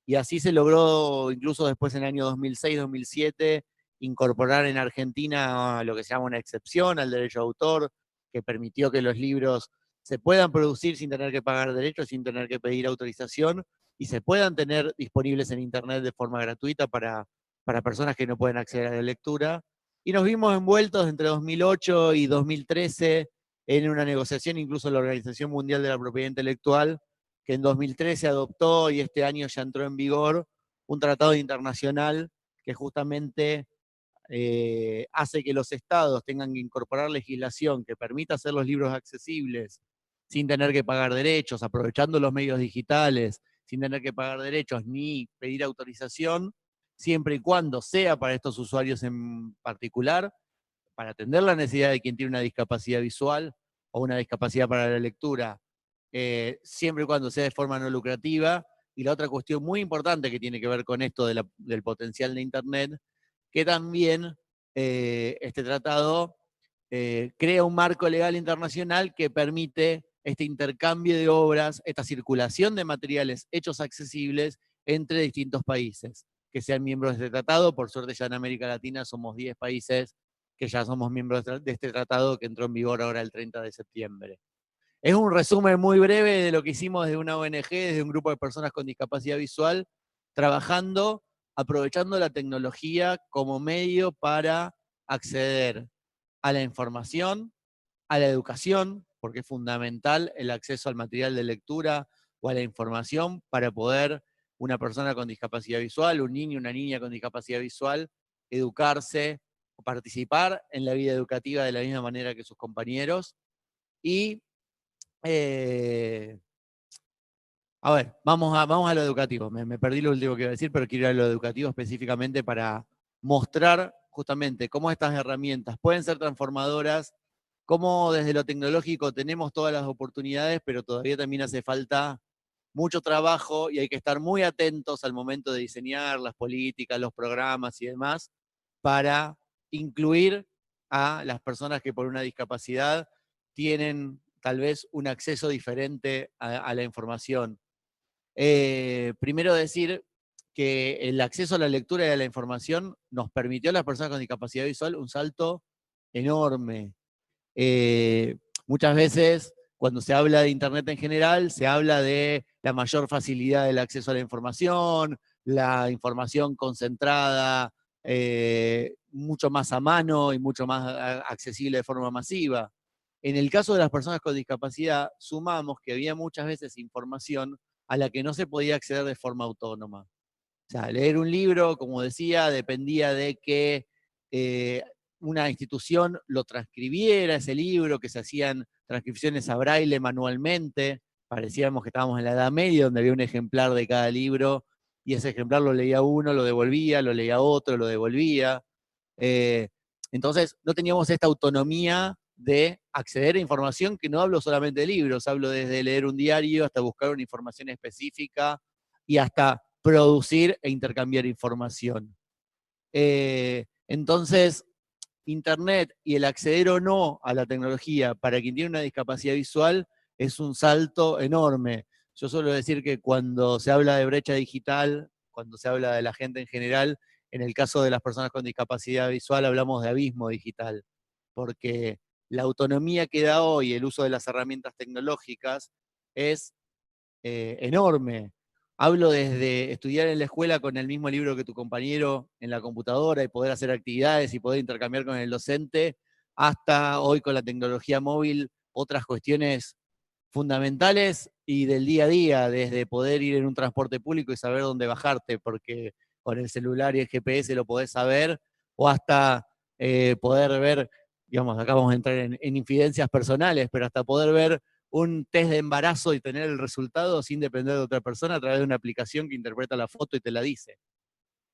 y así se logró incluso después en el año 2006-2007 incorporar en Argentina lo que se llama una excepción al derecho de autor, que permitió que los libros se puedan producir sin tener que pagar derechos, sin tener que pedir autorización, y se puedan tener disponibles en Internet de forma gratuita para personas que no pueden acceder a la lectura. Y nos vimos envueltos entre 2008 y 2013 en una negociación, incluso la Organización Mundial de la Propiedad Intelectual, que en 2013 adoptó y este año ya entró en vigor un tratado internacional que justamente hace que los estados tengan que incorporar legislación que permita hacer los libros accesibles sin tener que pagar derechos, aprovechando los medios digitales, sin tener que pagar derechos ni pedir autorización, siempre y cuando sea para estos usuarios en particular, para atender la necesidad de quien tiene una discapacidad visual o una discapacidad para la lectura, siempre y cuando sea de forma no lucrativa. Y la otra cuestión muy importante que tiene que ver con esto del potencial de Internet, que también este tratado crea un marco legal internacional que permite este intercambio de obras, esta circulación de materiales hechos accesibles entre distintos países que sean miembros de este tratado. Por suerte ya en América Latina somos 10 países que ya somos miembros de este tratado que entró en vigor ahora el 30 de septiembre. Es un resumen muy breve de lo que hicimos desde una ONG, desde un grupo de personas con discapacidad visual, trabajando, aprovechando la tecnología como medio para acceder a la información, a la educación, porque es fundamental el acceso al material de lectura o a la información para poder una persona con discapacidad visual, un niño, una niña con discapacidad visual, educarse o participar en la vida educativa de la misma manera que sus compañeros. Y, a ver, vamos a lo educativo. Me perdí lo último que iba a decir, pero quiero ir a lo educativo específicamente para mostrar justamente cómo estas herramientas pueden ser transformadoras, cómo desde lo tecnológico tenemos todas las oportunidades, pero todavía también hace falta mucho trabajo y hay que estar muy atentos al momento de diseñar las políticas, los programas y demás, para incluir a las personas que por una discapacidad tienen tal vez un acceso diferente a la información. Primero decir que el acceso a la lectura y a la información nos permitió a las personas con discapacidad visual un salto enorme. Muchas veces, cuando se habla de Internet en general, se habla de la mayor facilidad del acceso a la información concentrada, mucho más a mano y mucho más accesible de forma masiva. En el caso de las personas con discapacidad, sumamos que había muchas veces información a la que no se podía acceder de forma autónoma. O sea, leer un libro, como decía, dependía de que una institución lo transcribiera ese libro, que se hacían transcripciones a braille manualmente. Parecíamos que estábamos en la Edad Media, donde había un ejemplar de cada libro, y ese ejemplar lo leía uno, lo devolvía, lo leía otro, lo devolvía. Entonces no teníamos esta autonomía de acceder a información, que no hablo solamente de libros, hablo desde leer un diario hasta buscar una información específica y hasta producir e intercambiar información. Entonces, Internet y el acceder o no a la tecnología para quien tiene una discapacidad visual es un salto enorme. Yo suelo decir que cuando se habla de brecha digital, cuando se habla de la gente en general, en el caso de las personas con discapacidad visual hablamos de abismo digital, porque la autonomía que da hoy el uso de las herramientas tecnológicas es enorme. Hablo desde estudiar en la escuela con el mismo libro que tu compañero en la computadora y poder hacer actividades y poder intercambiar con el docente, hasta hoy con la tecnología móvil, otras cuestiones fundamentales y del día a día, desde poder ir en un transporte público y saber dónde bajarte, porque con el celular y el GPS lo podés saber, o hasta poder ver, digamos, acá vamos a entrar en infidencias personales, pero hasta poder ver un test de embarazo y tener el resultado sin depender de otra persona a través de una aplicación que interpreta la foto y te la dice.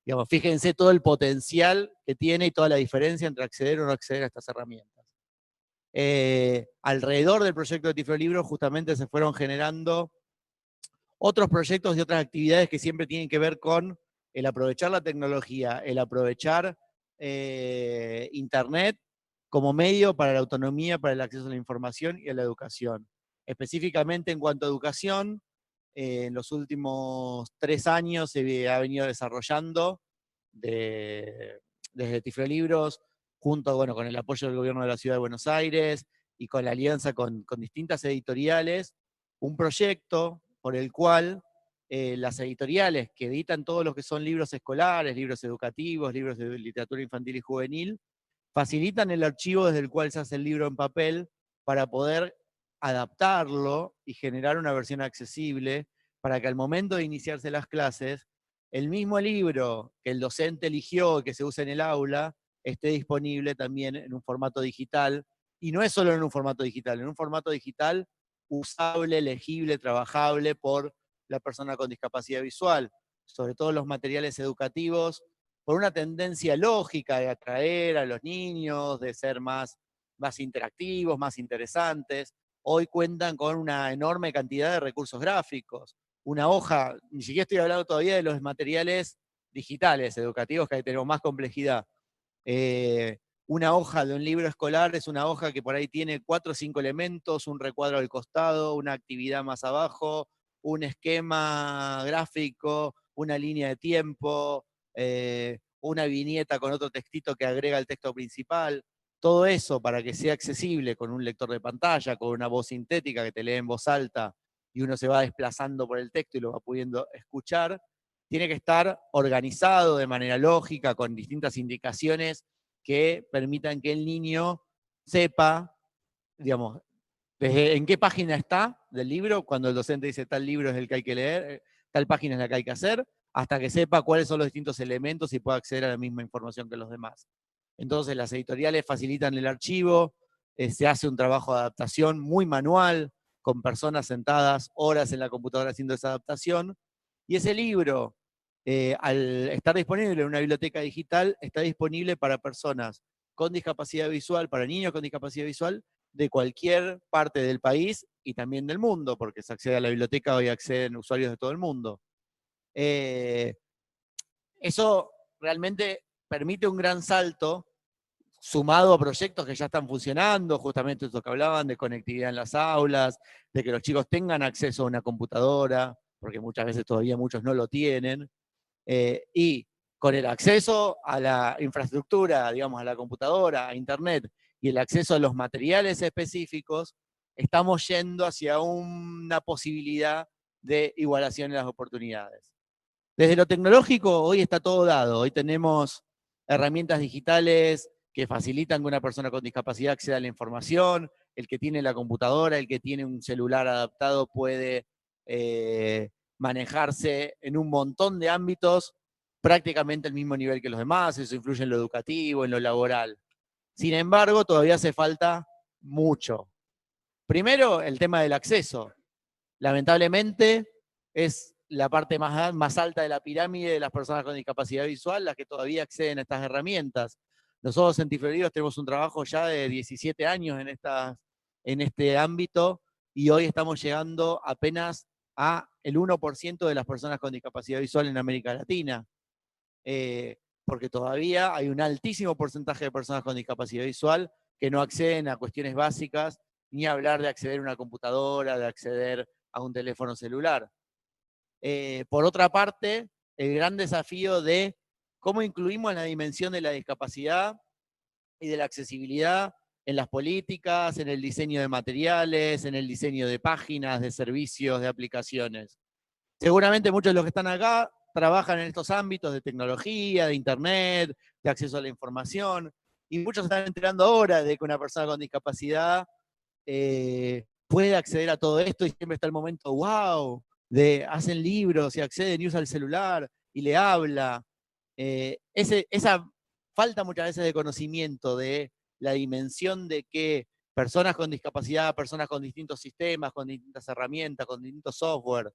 Digamos, fíjense todo el potencial que tiene y toda la diferencia entre acceder o no acceder a estas herramientas. Alrededor del proyecto de Tiflolibros justamente se fueron generando otros proyectos y otras actividades que siempre tienen que ver con el aprovechar la tecnología, el aprovechar Internet como medio para la autonomía, para el acceso a la información y a la educación. Específicamente en cuanto a educación, en los últimos 3 años se ha venido desarrollando desde Tiflolibros, junto con el apoyo del gobierno de la Ciudad de Buenos Aires y con la alianza con distintas editoriales, un proyecto por el cual las editoriales que editan todos los que son libros escolares, libros educativos, libros de literatura infantil y juvenil, facilitan el archivo desde el cual se hace el libro en papel para poder adaptarlo y generar una versión accesible para que al momento de iniciarse las clases, el mismo libro que el docente eligió y que se usa en el aula, esté disponible también en un formato digital, y no es solo en un formato digital usable, legible, trabajable por la persona con discapacidad visual, sobre todo los materiales educativos, por una tendencia lógica de atraer a los niños, de ser más interactivos, más interesantes. Hoy cuentan con una enorme cantidad de recursos gráficos. Una hoja, ni siquiera estoy hablando todavía de los materiales digitales, educativos, que ahí tenemos más complejidad. Una hoja de un libro escolar es una hoja que por ahí tiene 4 o 5 elementos, un recuadro al costado, una actividad más abajo, un esquema gráfico, una línea de tiempo, una viñeta con otro textito que agrega el texto principal. Todo eso para que sea accesible con un lector de pantalla, con una voz sintética que te lee en voz alta y uno se va desplazando por el texto y lo va pudiendo escuchar, tiene que estar organizado de manera lógica, con distintas indicaciones que permitan que el niño sepa, digamos, desde en qué página está del libro, cuando el docente dice tal libro es el que hay que leer, tal página es la que hay que hacer, hasta que sepa cuáles son los distintos elementos y pueda acceder a la misma información que los demás. Entonces las editoriales facilitan el archivo, se hace un trabajo de adaptación muy manual, con personas sentadas horas en la computadora haciendo esa adaptación, y ese libro, al estar disponible en una biblioteca digital, está disponible para personas con discapacidad visual, para niños con discapacidad visual, de cualquier parte del país y también del mundo, porque se accede a la biblioteca, hoy acceden usuarios de todo el mundo. Eso realmente permite un gran salto, sumado a proyectos que ya están funcionando, justamente esto que hablaban de conectividad en las aulas, de que los chicos tengan acceso a una computadora, porque muchas veces todavía muchos no lo tienen, y con el acceso a la infraestructura, digamos, a la computadora, a internet, y el acceso a los materiales específicos, estamos yendo hacia una posibilidad de igualación de las oportunidades. Desde lo tecnológico, hoy está todo dado. Hoy tenemos herramientas digitales que facilitan que una persona con discapacidad acceda a la información. El que tiene la computadora, el que tiene un celular adaptado puede manejarse en un montón de ámbitos prácticamente al mismo nivel que los demás. Eso influye en lo educativo, en lo laboral. Sin embargo, todavía hace falta mucho. Primero, el tema del acceso. Lamentablemente, es la parte más alta de la pirámide de las personas con discapacidad visual las que todavía acceden a estas herramientas. Nosotros en Tiflolibros tenemos un trabajo ya de 17 años en este ámbito, y hoy estamos llegando apenas a el 1% de las personas con discapacidad visual en América Latina. Porque todavía hay un altísimo porcentaje de personas con discapacidad visual que no acceden a cuestiones básicas, ni hablar de acceder a una computadora, de acceder a un teléfono celular. Por otra parte, el gran desafío de cómo incluimos la dimensión de la discapacidad y de la accesibilidad en las políticas, en el diseño de materiales, en el diseño de páginas, de servicios, de aplicaciones. Seguramente muchos de los que están acá trabajan en estos ámbitos de tecnología, de internet, de acceso a la información, y muchos están enterando ahora de que una persona con discapacidad puede acceder a todo esto, y siempre está el momento, wow, de hacen libros y acceden y usa el celular y le habla. Esa falta muchas veces de conocimiento de la dimensión de que personas con discapacidad, personas con distintos sistemas, con distintas herramientas, con distintos software,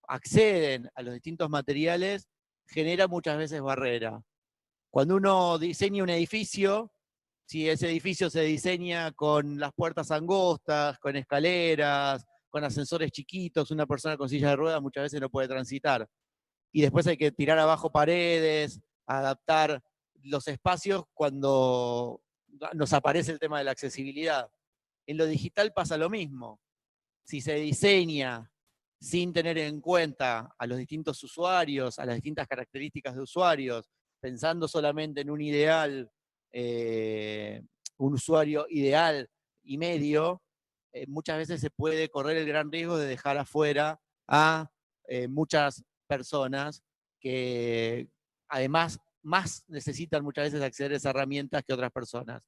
acceden a los distintos materiales, genera muchas veces barrera. Cuando uno diseña un edificio, si ese edificio se diseña con las puertas angostas, con escaleras, con ascensores chiquitos, una persona con silla de ruedas muchas veces no puede transitar. Y después hay que tirar abajo paredes, adaptar los espacios cuando nos aparece el tema de la accesibilidad. En lo digital pasa lo mismo. Si se diseña sin tener en cuenta a los distintos usuarios, a las distintas características de usuarios, pensando solamente en un ideal, un usuario ideal y medio, muchas veces se puede correr el gran riesgo de dejar afuera a muchas personas que además más necesitan muchas veces acceder a esas herramientas que otras personas.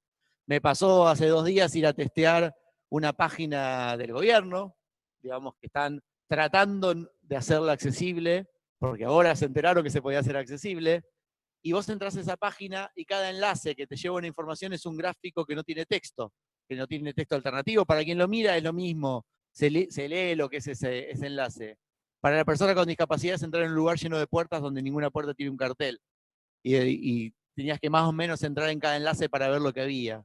Me pasó hace 2 días ir a testear una página del gobierno, digamos que están tratando de hacerla accesible, porque ahora se enteraron que se podía hacer accesible, y vos entras a esa página y cada enlace que te lleva una información es un gráfico que no tiene texto alternativo. Para quien lo mira es lo mismo, se lee lo que es ese enlace. Para la persona con discapacidad es entrar en un lugar lleno de puertas donde ninguna puerta tiene un cartel. Y tenías que más o menos entrar en cada enlace para ver lo que había.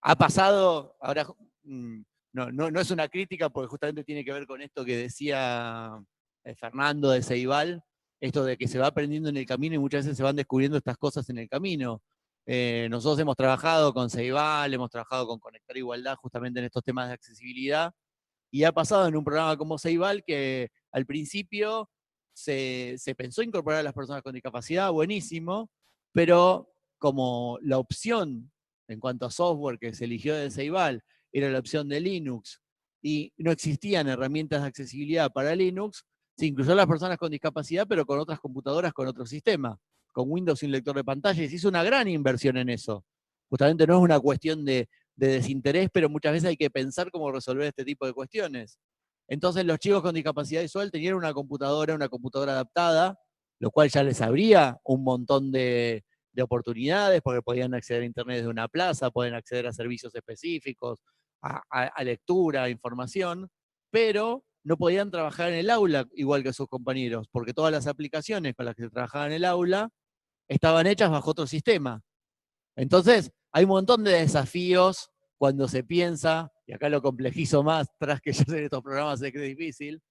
Ha pasado, ahora no es una crítica porque justamente tiene que ver con esto que decía Fernando de Ceibal, esto de que se va aprendiendo en el camino y muchas veces se van descubriendo estas cosas en el camino. Nosotros hemos trabajado con Ceibal, hemos trabajado con Conectar Igualdad justamente en estos temas de accesibilidad, y ha pasado en un programa como Ceibal que al principio se pensó incorporar a las personas con discapacidad, buenísimo, pero como la opción en cuanto a software que se eligió de Ceibal era la opción de Linux y no existían herramientas de accesibilidad para Linux, se incluyó a las personas con discapacidad, pero con otras computadoras, con otro sistema, con Windows sin lector de pantalla, y se hizo una gran inversión en eso. Justamente no es una cuestión de desinterés, pero muchas veces hay que pensar cómo resolver este tipo de cuestiones. Entonces los chicos con discapacidad visual tenían una computadora adaptada, lo cual ya les abría un montón de oportunidades, porque podían acceder a internet desde una plaza, pueden acceder a servicios específicos, a lectura, a información, pero no podían trabajar en el aula igual que sus compañeros, porque todas las aplicaciones con las que se trabajaba en el aula estaban hechas bajo otro sistema. Entonces, hay un montón de desafíos cuando se piensa, y acá lo complejizo más, tras que yo sé en estos programas sé que es difícil,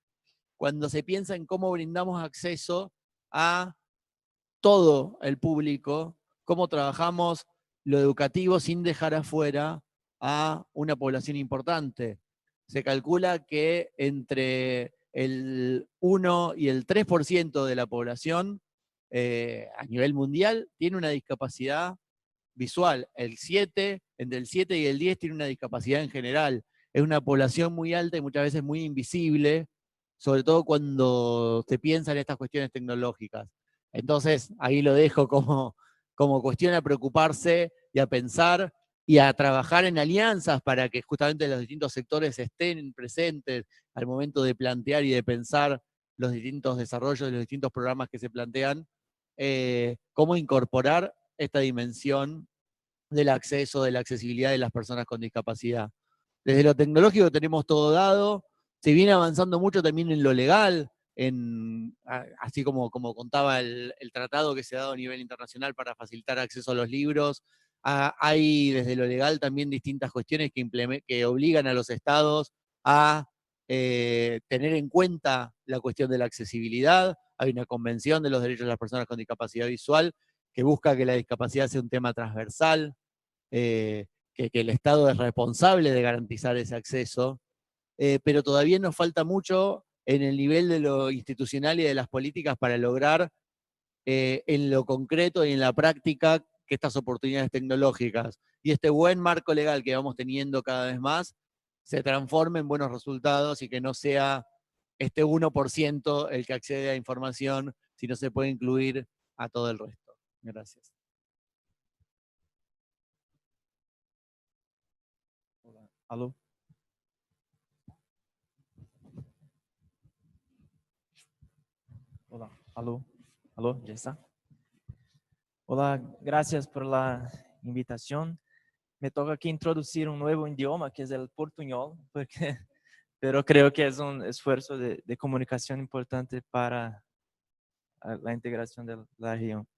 cuando se piensa en cómo brindamos acceso a todo el público, cómo trabajamos lo educativo sin dejar afuera a una población importante. Se calcula que entre el 1 y el 3% de la población a nivel mundial tiene una discapacidad visual. Entre el 7 y el 10 tiene una discapacidad en general. Es una población muy alta y muchas veces muy invisible, sobre todo cuando se piensa en estas cuestiones tecnológicas. Entonces, ahí lo dejo como cuestión a preocuparse y a pensar y a trabajar en alianzas para que justamente los distintos sectores estén presentes al momento de plantear y de pensar los distintos desarrollos, los distintos programas que se plantean, cómo incorporar esta dimensión del acceso, de la accesibilidad de las personas con discapacidad. Desde lo tecnológico tenemos todo dado, se viene avanzando mucho también en lo legal, así como contaba el tratado que se ha dado a nivel internacional para facilitar acceso a los libros. Hay desde lo legal también distintas cuestiones que obligan a los estados a tener en cuenta la cuestión de la accesibilidad. Hay una convención de los derechos de las personas con discapacidad visual que busca que la discapacidad sea un tema transversal, que el Estado es responsable de garantizar ese acceso. pero todavía nos falta mucho en el nivel de lo institucional y de las políticas para lograr en lo concreto y en la práctica que estas oportunidades tecnológicas y este buen marco legal que vamos teniendo cada vez más se transforme en buenos resultados y que no sea este 1% el que accede a información, sino se puede incluir a todo el resto. Gracias. Hola. ¿Aló? Hola, aló, aló, ¿ya está? Hola, gracias por la invitación. Me toca aquí introducir un nuevo idioma que es el portuñol, porque, pero creo que es un esfuerzo de comunicación importante para la integración de la región.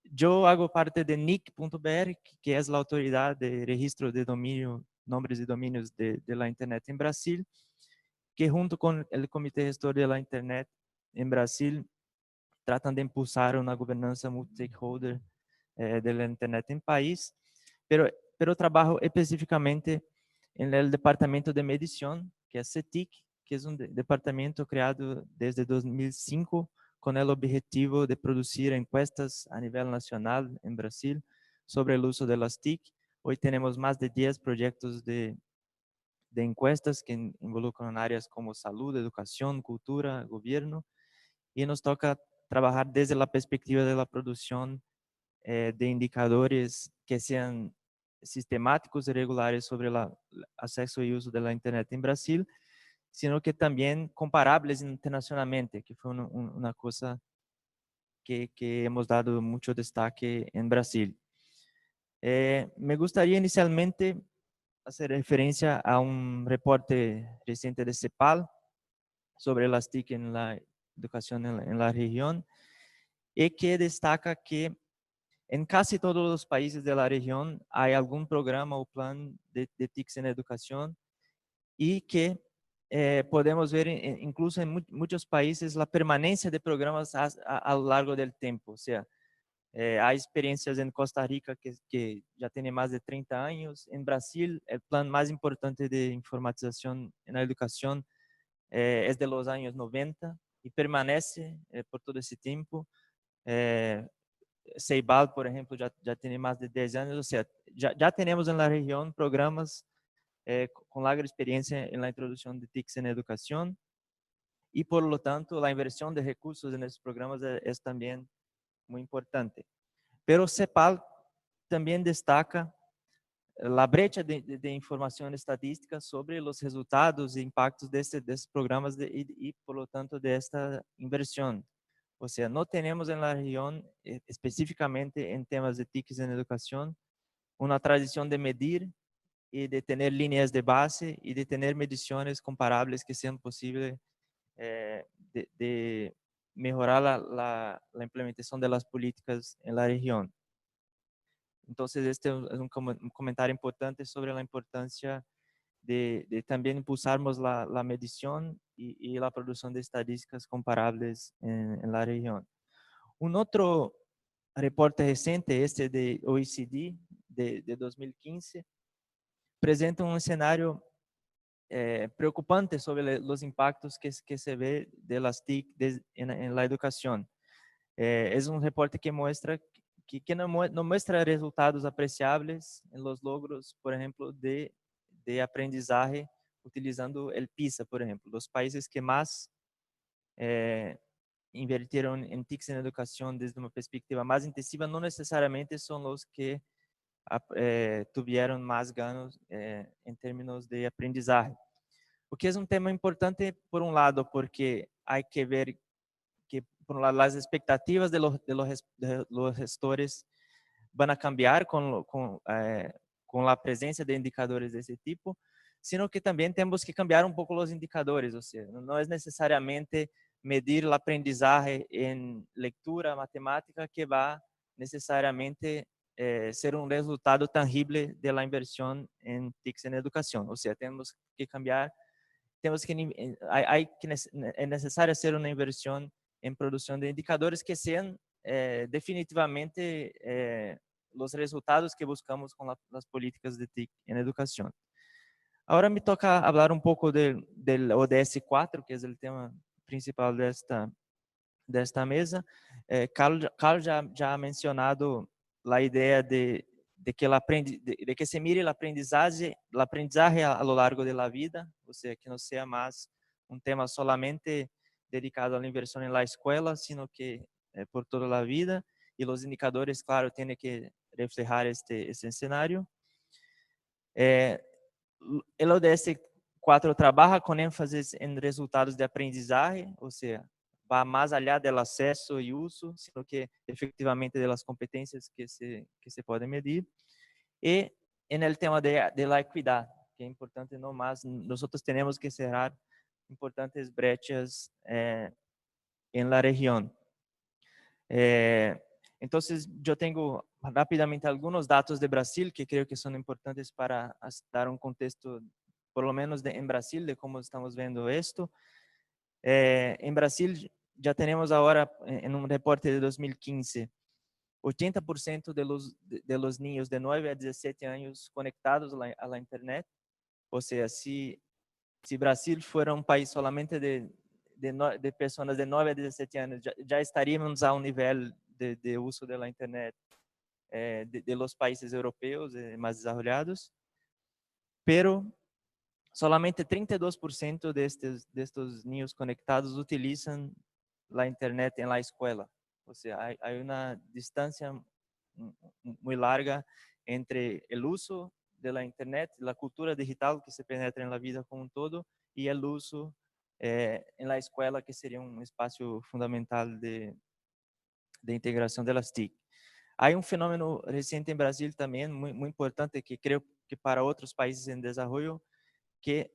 Yo hago parte de NIC.br, que es la autoridad de registro de dominio, nombres y dominios de la Internet en Brasil, que junto con el Comité Gestor de la Internet en Brasil tratan de impulsar una gobernanza multi-stakeholder de la Internet en país, pero trabajo específicamente en el departamento de medición, que es CETIC, que es un departamento creado desde 2005 con el objetivo de producir encuestas a nivel nacional en Brasil sobre el uso de las TIC. Hoy tenemos más de 10 proyectos de encuestas que involucran áreas como salud, educación, cultura, gobierno, y nos toca trabajar desde la perspectiva de la producción de indicadores que sean sistemáticos y regulares sobre el acceso y uso de la Internet en Brasil, sino que también comparables internacionalmente, que fue una cosa que hemos dado mucho destaque en Brasil. Me gustaría inicialmente hacer referencia a un reporte reciente de CEPAL sobre las TIC en la educación en la región, y que destaca que en casi todos los países de la región hay algún programa o plan de TICs en educación, y que podemos ver incluso en muchos países la permanencia de programas a lo largo del tiempo. O sea, hay experiencias en Costa Rica que ya tiene más de 30 años. En Brasil, el plan más importante de informatización en la educación es de los años 90 y permanece por todo ese tiempo. Ceibal, por ejemplo, ya tiene más de 10 años. O sea, ya tenemos en la región programas con larga experiencia en la introducción de TICs en educación, y por lo tanto la inversión de recursos en esos programas es también muy importante. Pero CEPAL también destaca la brecha de información estadística sobre los resultados e impactos de estos programas y por lo tanto de esta inversión. O sea, no tenemos en la región, específicamente en temas de TICs en educación, una tradición de medir y de tener líneas de base y de tener mediciones comparables que sean posibles de mejorar la implementación de las políticas en la región. Entonces, este es un comentario importante sobre la importancia de también impulsarmos la medición y la producción de estadísticas comparables en la región. Un otro reporte reciente, este de OECD de 2015, presenta un escenario preocupante sobre los impactos que se ve de las TIC en la educación. Es un reporte que muestra que no muestra resultados apreciables en los logros, por ejemplo, de aprendizaje utilizando el PISA, por ejemplo. Los países que más invirtieron en TICs en educación desde una perspectiva más intensiva no necesariamente son los que tuvieron más ganos en términos de aprendizaje. O que es un tema importante, por un lado, porque hay que ver que por un lado, las expectativas de los gestores van a cambiar con la presencia de indicadores de ese tipo, sino que también tenemos que cambiar un poco los indicadores. O sea, no es necesariamente medir el aprendizaje en lectura, matemática, que va necesariamente ser un resultado tangible de la inversión en TICs en educación. O sea, tenemos que cambiar, es necesario hacer una inversión en producción de indicadores que sean definitivamente los resultados que buscamos con las políticas de TIC en educación. Ahora me toca hablar un poco del ODS 4, que es el tema principal de esta mesa. Carlos ya ha mencionado la idea de que se mire el aprendizaje a lo largo de la vida, o sea, que no sea más un tema solamente dedicado a la inversión en la escuela, sino que por toda la vida, y los indicadores, claro, tienen que reflejar este escenario. El ODS 4 trabaja con énfasis en resultados de aprendizaje, o sea, va más allá del acceso y uso, sino que efectivamente de las competencias que se pueden medir. Y en el tema de la equidad, que es importante no más, nosotros tenemos que cerrar importantes brechas en la región. Entonces, yo tengo rápidamente algunos datos de Brasil que creo que son importantes para dar un contexto, por lo menos en Brasil, de cómo estamos viendo esto. En Brasil, ya tenemos ahora, en un reporte de 2015, 80% de los niños de 9 a 17 años conectados a la Internet. O sea, si Brasil fuera un país solamente de personas de 9 a 17 años, ya estaríamos a un nivel de uso de la Internet de los países europeos más desarrollados, pero solamente 32% de estos niños conectados utilizan la Internet en la escuela. O sea, hay una distancia muy larga entre el uso de la Internet, la cultura digital que se penetra en la vida como un todo, y el uso en la escuela, que sería un espacio fundamental de integración de las TIC. Hay un fenómeno reciente en Brasil también muy importante, que creo que para otros países en desarrollo, que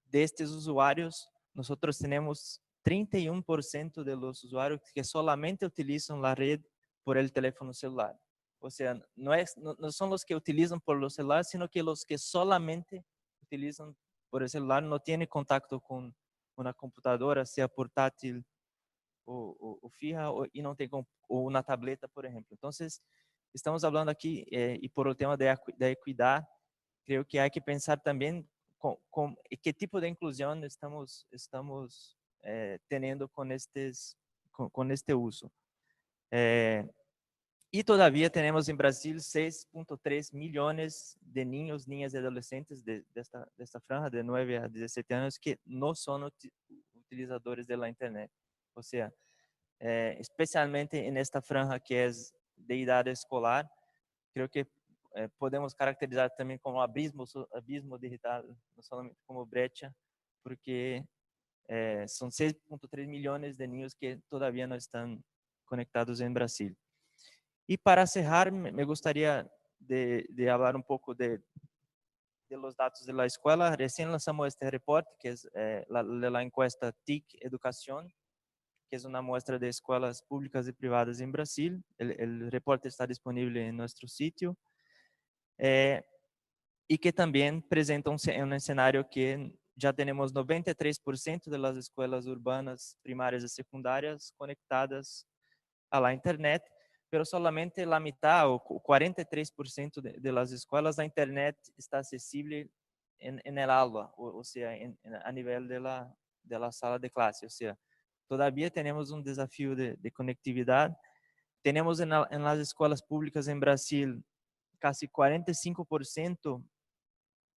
de estos usuarios, nosotros tenemos 31% de los usuarios que solamente utilizan la red por el teléfono celular. O sea, no son los que utilizan por los celulares, sino que los que solamente utilizan por el celular, no tienen contacto con una computadora, sea portátil o fija, y no tienen una tableta, por ejemplo. Entonces, estamos hablando aquí, y por el tema de equidad, creo que hay que pensar también qué tipo de inclusión estamos teniendo con este uso. Y todavía tenemos en Brasil 6.3 millones de niños, niñas y adolescentes de esta franja de 9 a 17 años que no son utilizadores de la Internet. O sea, especialmente en esta franja que es de edad escolar, creo que podemos caracterizar también como abismo digital, no solamente como brecha, porque son 6.3 millones de niños que todavía no están conectados en Brasil. Y para cerrar, me gustaría de hablar un poco de los datos de la escuela. Recién lanzamos este reporte, que es la encuesta TIC Educación, que es una muestra de escuelas públicas y privadas en Brasil. El reporte está disponible en nuestro sitio. Y que también presenta un escenario que ya tenemos 93% de las escuelas urbanas, primarias y secundarias conectadas a la Internet, pero solamente la mitad o 43% de las escuelas, la Internet está accesible en el aula, o sea, a nivel de la sala de clase. O sea, todavía tenemos un desafío de conectividad. Tenemos en las escuelas públicas en Brasil casi 45%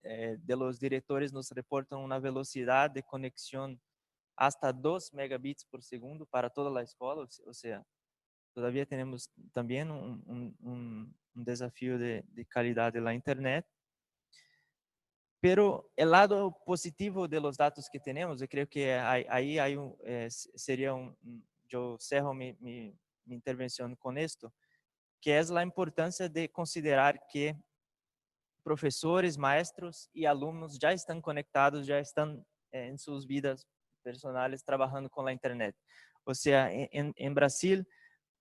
de los directores nos reportan una velocidad de conexión hasta 2 megabits por segundo para toda la escuela. O sea, todavía tenemos también un desafío de calidad de la Internet. Pero el lado positivo de los datos que tenemos, yo creo que ahí sería yo cerro mi intervención con esto, que es la importancia de considerar que profesores, maestros y alumnos ya están conectados, ya están en sus vidas personales trabajando con la Internet. O sea, en Brasil,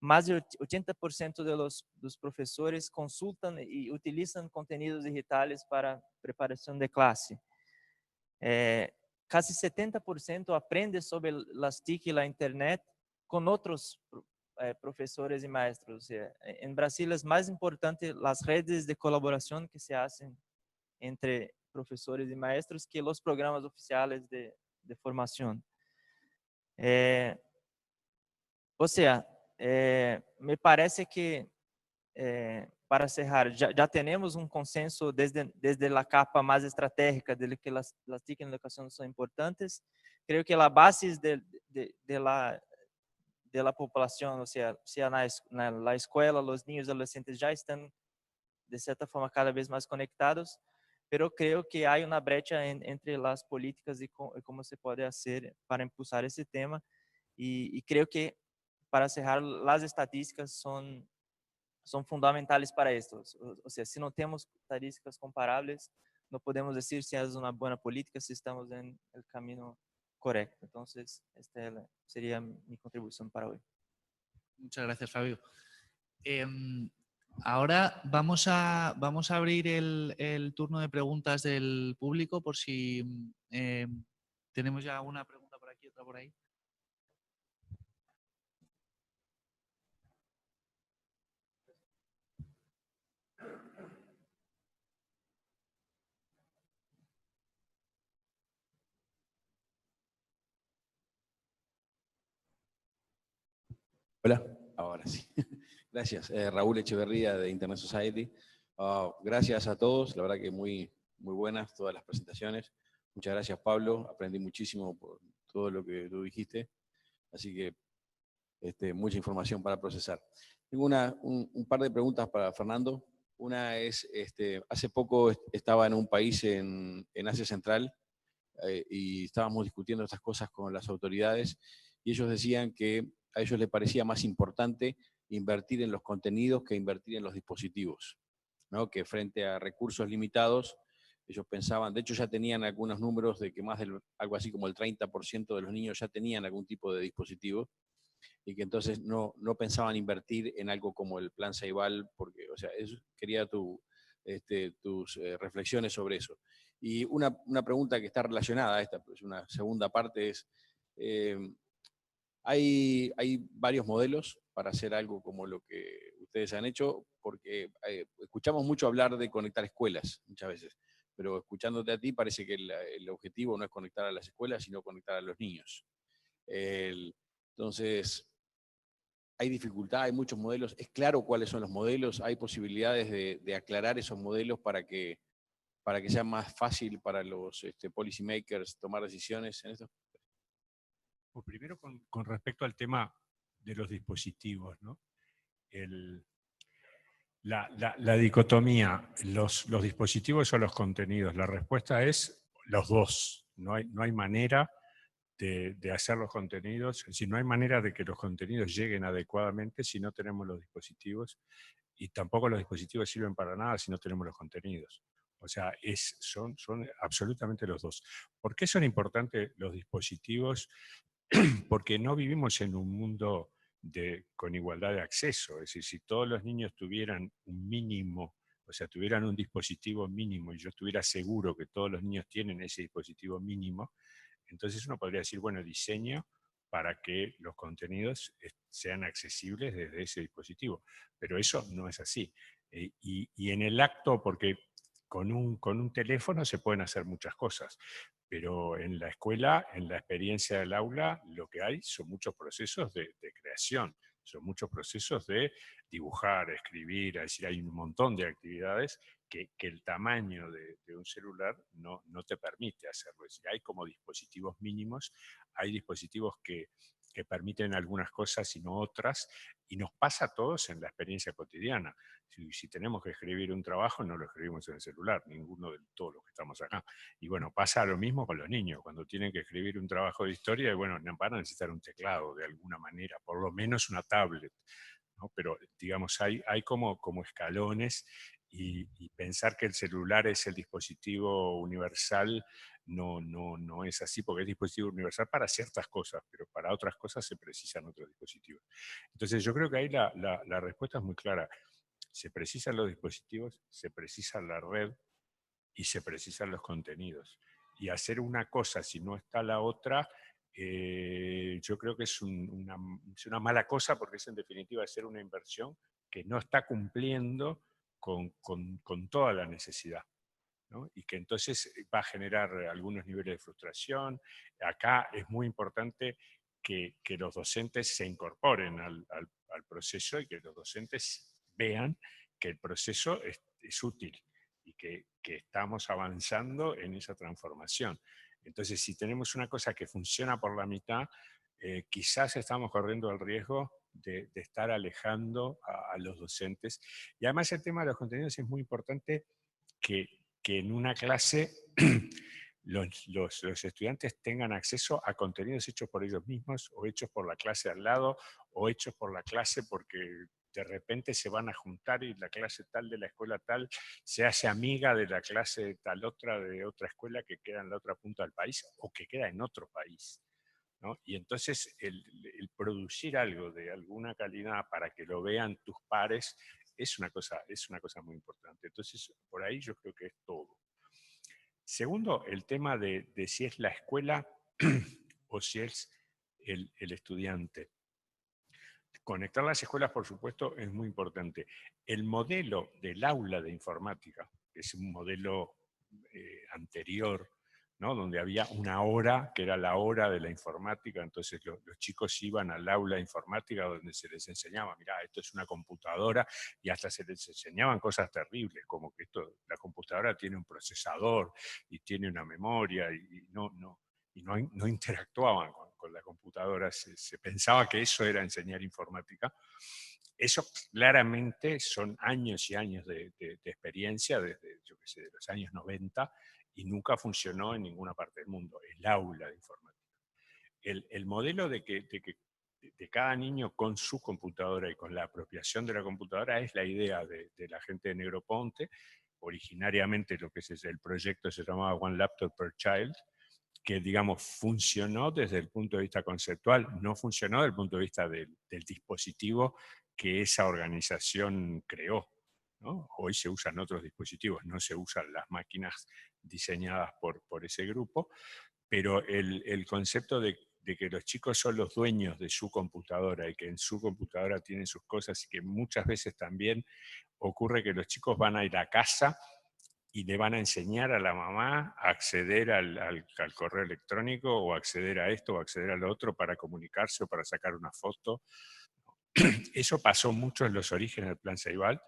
más de 80% de los profesores consultan y utilizan contenidos digitales para preparación de clase. Casi 70% aprende sobre las TIC y la Internet con otros profesores y maestros. O sea, en Brasil es más importante las redes de colaboración que se hacen entre profesores y maestros que los programas oficiales de formación. O sea, me parece que, para cerrar, ya tenemos un consenso desde la capa más estratégica de que las TIC en educación son importantes. Creo que la base de la población, o sea la escuela, los niños y adolescentes ya están de cierta forma cada vez más conectados, pero creo que hay una brecha entre las políticas y cómo se puede hacer para impulsar ese tema. Y creo que, para cerrar, las estadísticas son fundamentales para esto. O sea, si no tenemos estadísticas comparables, no podemos decir si es una buena política, si estamos en el camino correcto. Entonces, esta sería mi contribución para hoy. Muchas gracias, Fabio. Ahora vamos a abrir el turno de preguntas del público, por si tenemos ya una pregunta por aquí, otra por ahí. Hola, ahora sí. Gracias. Raúl Echeverría de Internet Society. Gracias a todos, la verdad que muy buenas todas las presentaciones. Muchas gracias, Pablo. Aprendí muchísimo por todo lo que tú dijiste. Así que mucha información para procesar. Tengo un par de preguntas para Fernando. Una es, hace poco estaba en un país en Asia Central y estábamos discutiendo estas cosas con las autoridades y ellos decían que a ellos les parecía más importante invertir en los contenidos que invertir en los dispositivos, ¿no? Que frente a recursos limitados, ellos pensaban, de hecho ya tenían algunos números de que algo así como el 30% de los niños ya tenían algún tipo de dispositivo, y que entonces no pensaban invertir en algo como el Plan Ceibal, porque, o sea, quería tus reflexiones sobre eso. Y una pregunta que está relacionada a esta, pues una segunda parte es, hay varios modelos para hacer algo como lo que ustedes han hecho, porque escuchamos mucho hablar de conectar escuelas muchas veces, pero escuchándote a ti parece que el objetivo no es conectar a las escuelas, sino conectar a los niños. Entonces, hay dificultad, hay muchos modelos, es claro cuáles son los modelos, hay posibilidades de aclarar esos modelos para que sea más fácil para los policy makers tomar decisiones en esto. Pues primero con respecto al tema de los dispositivos, ¿no? La dicotomía, los dispositivos o los contenidos, la respuesta es los dos. No hay manera de hacer los contenidos, es decir, no hay manera de que los contenidos lleguen adecuadamente si no tenemos los dispositivos, y tampoco los dispositivos sirven para nada si no tenemos los contenidos. O sea, son absolutamente los dos. ¿Por qué son importantes los dispositivos? Porque no vivimos en un mundo con igualdad de acceso. Es decir, si todos los niños tuvieran un mínimo, o sea, tuvieran un dispositivo mínimo y yo estuviera seguro que todos los niños tienen ese dispositivo mínimo, entonces uno podría decir, bueno, diseño para que los contenidos sean accesibles desde ese dispositivo. Pero eso no es así. Y en el acto, porque con un teléfono se pueden hacer muchas cosas, pero en la escuela, en la experiencia del aula, lo que hay son muchos procesos de creación, son muchos procesos de dibujar, escribir, es decir, hay un montón de actividades que el tamaño de un celular no te permite hacerlo. Es decir, hay como dispositivos mínimos, hay dispositivos que permiten algunas cosas y no otras, y nos pasa a todos en la experiencia cotidiana. Si tenemos que escribir un trabajo, no lo escribimos en el celular, ninguno de todos los que estamos acá. Y bueno, pasa lo mismo con los niños, cuando tienen que escribir un trabajo de historia, y bueno, van a necesitar un teclado de alguna manera, por lo menos una tablet, ¿no? Pero digamos, hay como escalones, y pensar que el celular es el dispositivo universal no es así, porque es dispositivo universal para ciertas cosas, pero para otras cosas se precisan otros dispositivos. Entonces yo creo que ahí la respuesta es muy clara. Se precisan los dispositivos, se precisa la red y se precisan los contenidos. Y hacer una cosa si no está la otra, yo creo que es una mala cosa, porque es en definitiva hacer una inversión que no está cumpliendo con toda la necesidad. ¿no? Y que entonces va a generar algunos niveles de frustración. Acá es muy importante que los docentes se incorporen al proceso y que los docentes vean que el proceso es útil y que estamos avanzando en esa transformación. Entonces, si tenemos una cosa que funciona por la mitad, quizás estamos corriendo el riesgo de estar alejando a los docentes. Y además el tema de los contenidos es muy importante que en una clase los estudiantes tengan acceso a contenidos hechos por ellos mismos o hechos por la clase al lado o hechos por la clase porque de repente se van a juntar y la clase tal de la escuela tal se hace amiga de la clase tal otra de otra escuela que queda en la otra punta del país o que queda en otro país, ¿no? Y entonces el producir algo de alguna calidad para que lo vean tus pares es una cosa muy importante. Entonces, por ahí yo creo que es todo. Segundo, el tema de si es la escuela o si es el estudiante. Conectar las escuelas, por supuesto, es muy importante. El modelo del aula de informática, que es un modelo anterior, ¿no? Donde había una hora, que era la hora de la informática, entonces los chicos iban al aula de informática donde se les enseñaba, mirá, esto es una computadora, y hasta se les enseñaban cosas terribles, como que la computadora tiene un procesador y tiene una memoria, y no interactuaban con la computadora, se pensaba que eso era enseñar informática. Eso claramente son años y años de experiencia, desde, yo qué sé, de los años 90, y nunca funcionó en ninguna parte del mundo, el aula de informática. El modelo de cada niño con su computadora y con la apropiación de la computadora es la idea de la gente de Negroponte. Originariamente lo que es el proyecto se llamaba One Laptop per Child, que, digamos, funcionó desde el punto de vista conceptual, no funcionó desde el punto de vista del dispositivo que esa organización creó, ¿no? Hoy se usan otros dispositivos, no se usan las máquinas diseñadas por ese grupo, pero el concepto de que los chicos son los dueños de su computadora y que en su computadora tienen sus cosas y que muchas veces también ocurre que los chicos van a ir a casa y le van a enseñar a la mamá a acceder al correo electrónico o acceder a esto o acceder a lo otro para comunicarse o para sacar una foto. Eso pasó mucho en los orígenes del Plan Ceibal,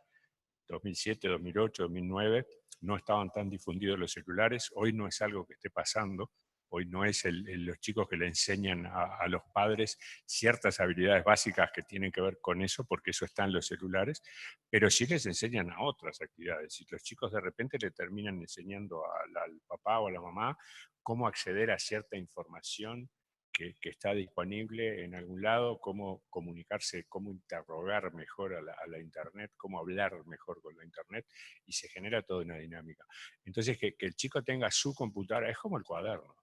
2007, 2008, 2009, no estaban tan difundidos los celulares, hoy no es algo que esté pasando, hoy no es los chicos que le enseñan a los padres ciertas habilidades básicas que tienen que ver con eso, porque eso está en los celulares, pero sí les enseñan a otras actividades. Y los chicos de repente le terminan enseñando al papá o a la mamá cómo acceder a cierta información que está disponible en algún lado, cómo comunicarse, cómo interrogar mejor a la Internet, cómo hablar mejor con la Internet, y se genera toda una dinámica. Entonces, que el chico tenga su computadora, es como el cuaderno.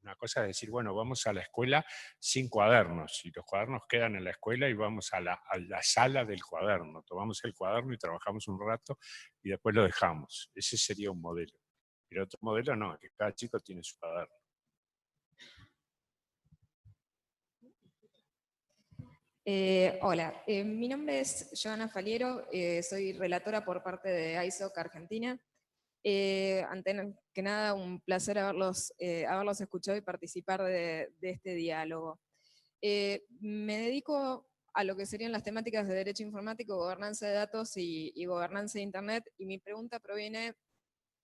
Una cosa es decir, bueno, vamos a la escuela sin cuadernos, y los cuadernos quedan en la escuela y vamos a la sala del cuaderno, tomamos el cuaderno y trabajamos un rato y después lo dejamos. Ese sería un modelo. Pero otro modelo no, que cada chico tiene su cuaderno. Hola, mi nombre es Joana Faliero, soy relatora por parte de ISOC Argentina. Antes que nada, un placer haberlos escuchado y participar de este diálogo. Me dedico a lo que serían las temáticas de derecho informático, gobernanza de datos y gobernanza de Internet, y mi pregunta proviene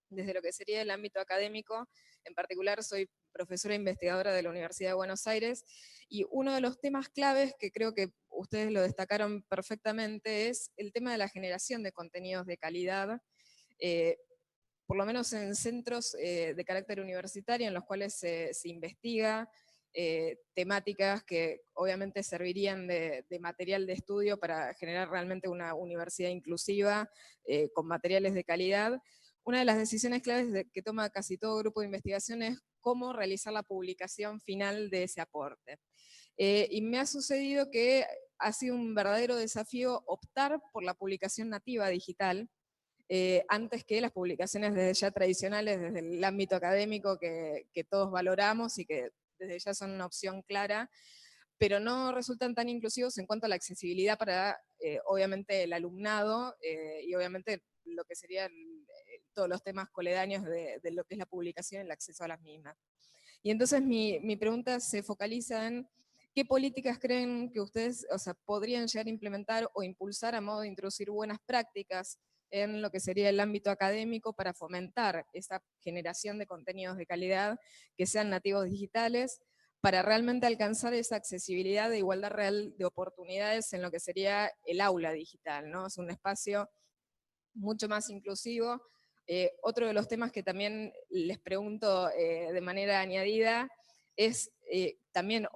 desde lo que sería el ámbito académico. En particular, soy profesora investigadora de la Universidad de Buenos Aires, y uno de los temas claves que creo que ustedes lo destacaron perfectamente es el tema de la generación de contenidos de calidad, por lo menos en centros de carácter universitario en los cuales se investiga temáticas que obviamente servirían de material de estudio para generar realmente una universidad inclusiva con materiales de calidad. Una de las decisiones claves que toma casi todo grupo de investigación es cómo realizar la publicación final de ese aporte. Y me ha sucedido que ha sido un verdadero desafío optar por la publicación nativa digital, antes que las publicaciones desde ya tradicionales, desde el ámbito académico que todos valoramos y que desde ya son una opción clara, pero no resultan tan inclusivos en cuanto a la accesibilidad para, obviamente, el alumnado y obviamente lo que sería todos los temas coledáneos de lo que es la publicación y el acceso a las mismas. Y entonces mi pregunta se focaliza en qué políticas creen que ustedes, o sea, podrían llegar a implementar o impulsar a modo de introducir buenas prácticas en lo que sería el ámbito académico para fomentar esa generación de contenidos de calidad que sean nativos digitales, para realmente alcanzar esa accesibilidad de igualdad real de oportunidades en lo que sería el aula digital, ¿no? Es un espacio mucho más inclusivo. Otro de los temas que también les pregunto de manera añadida es también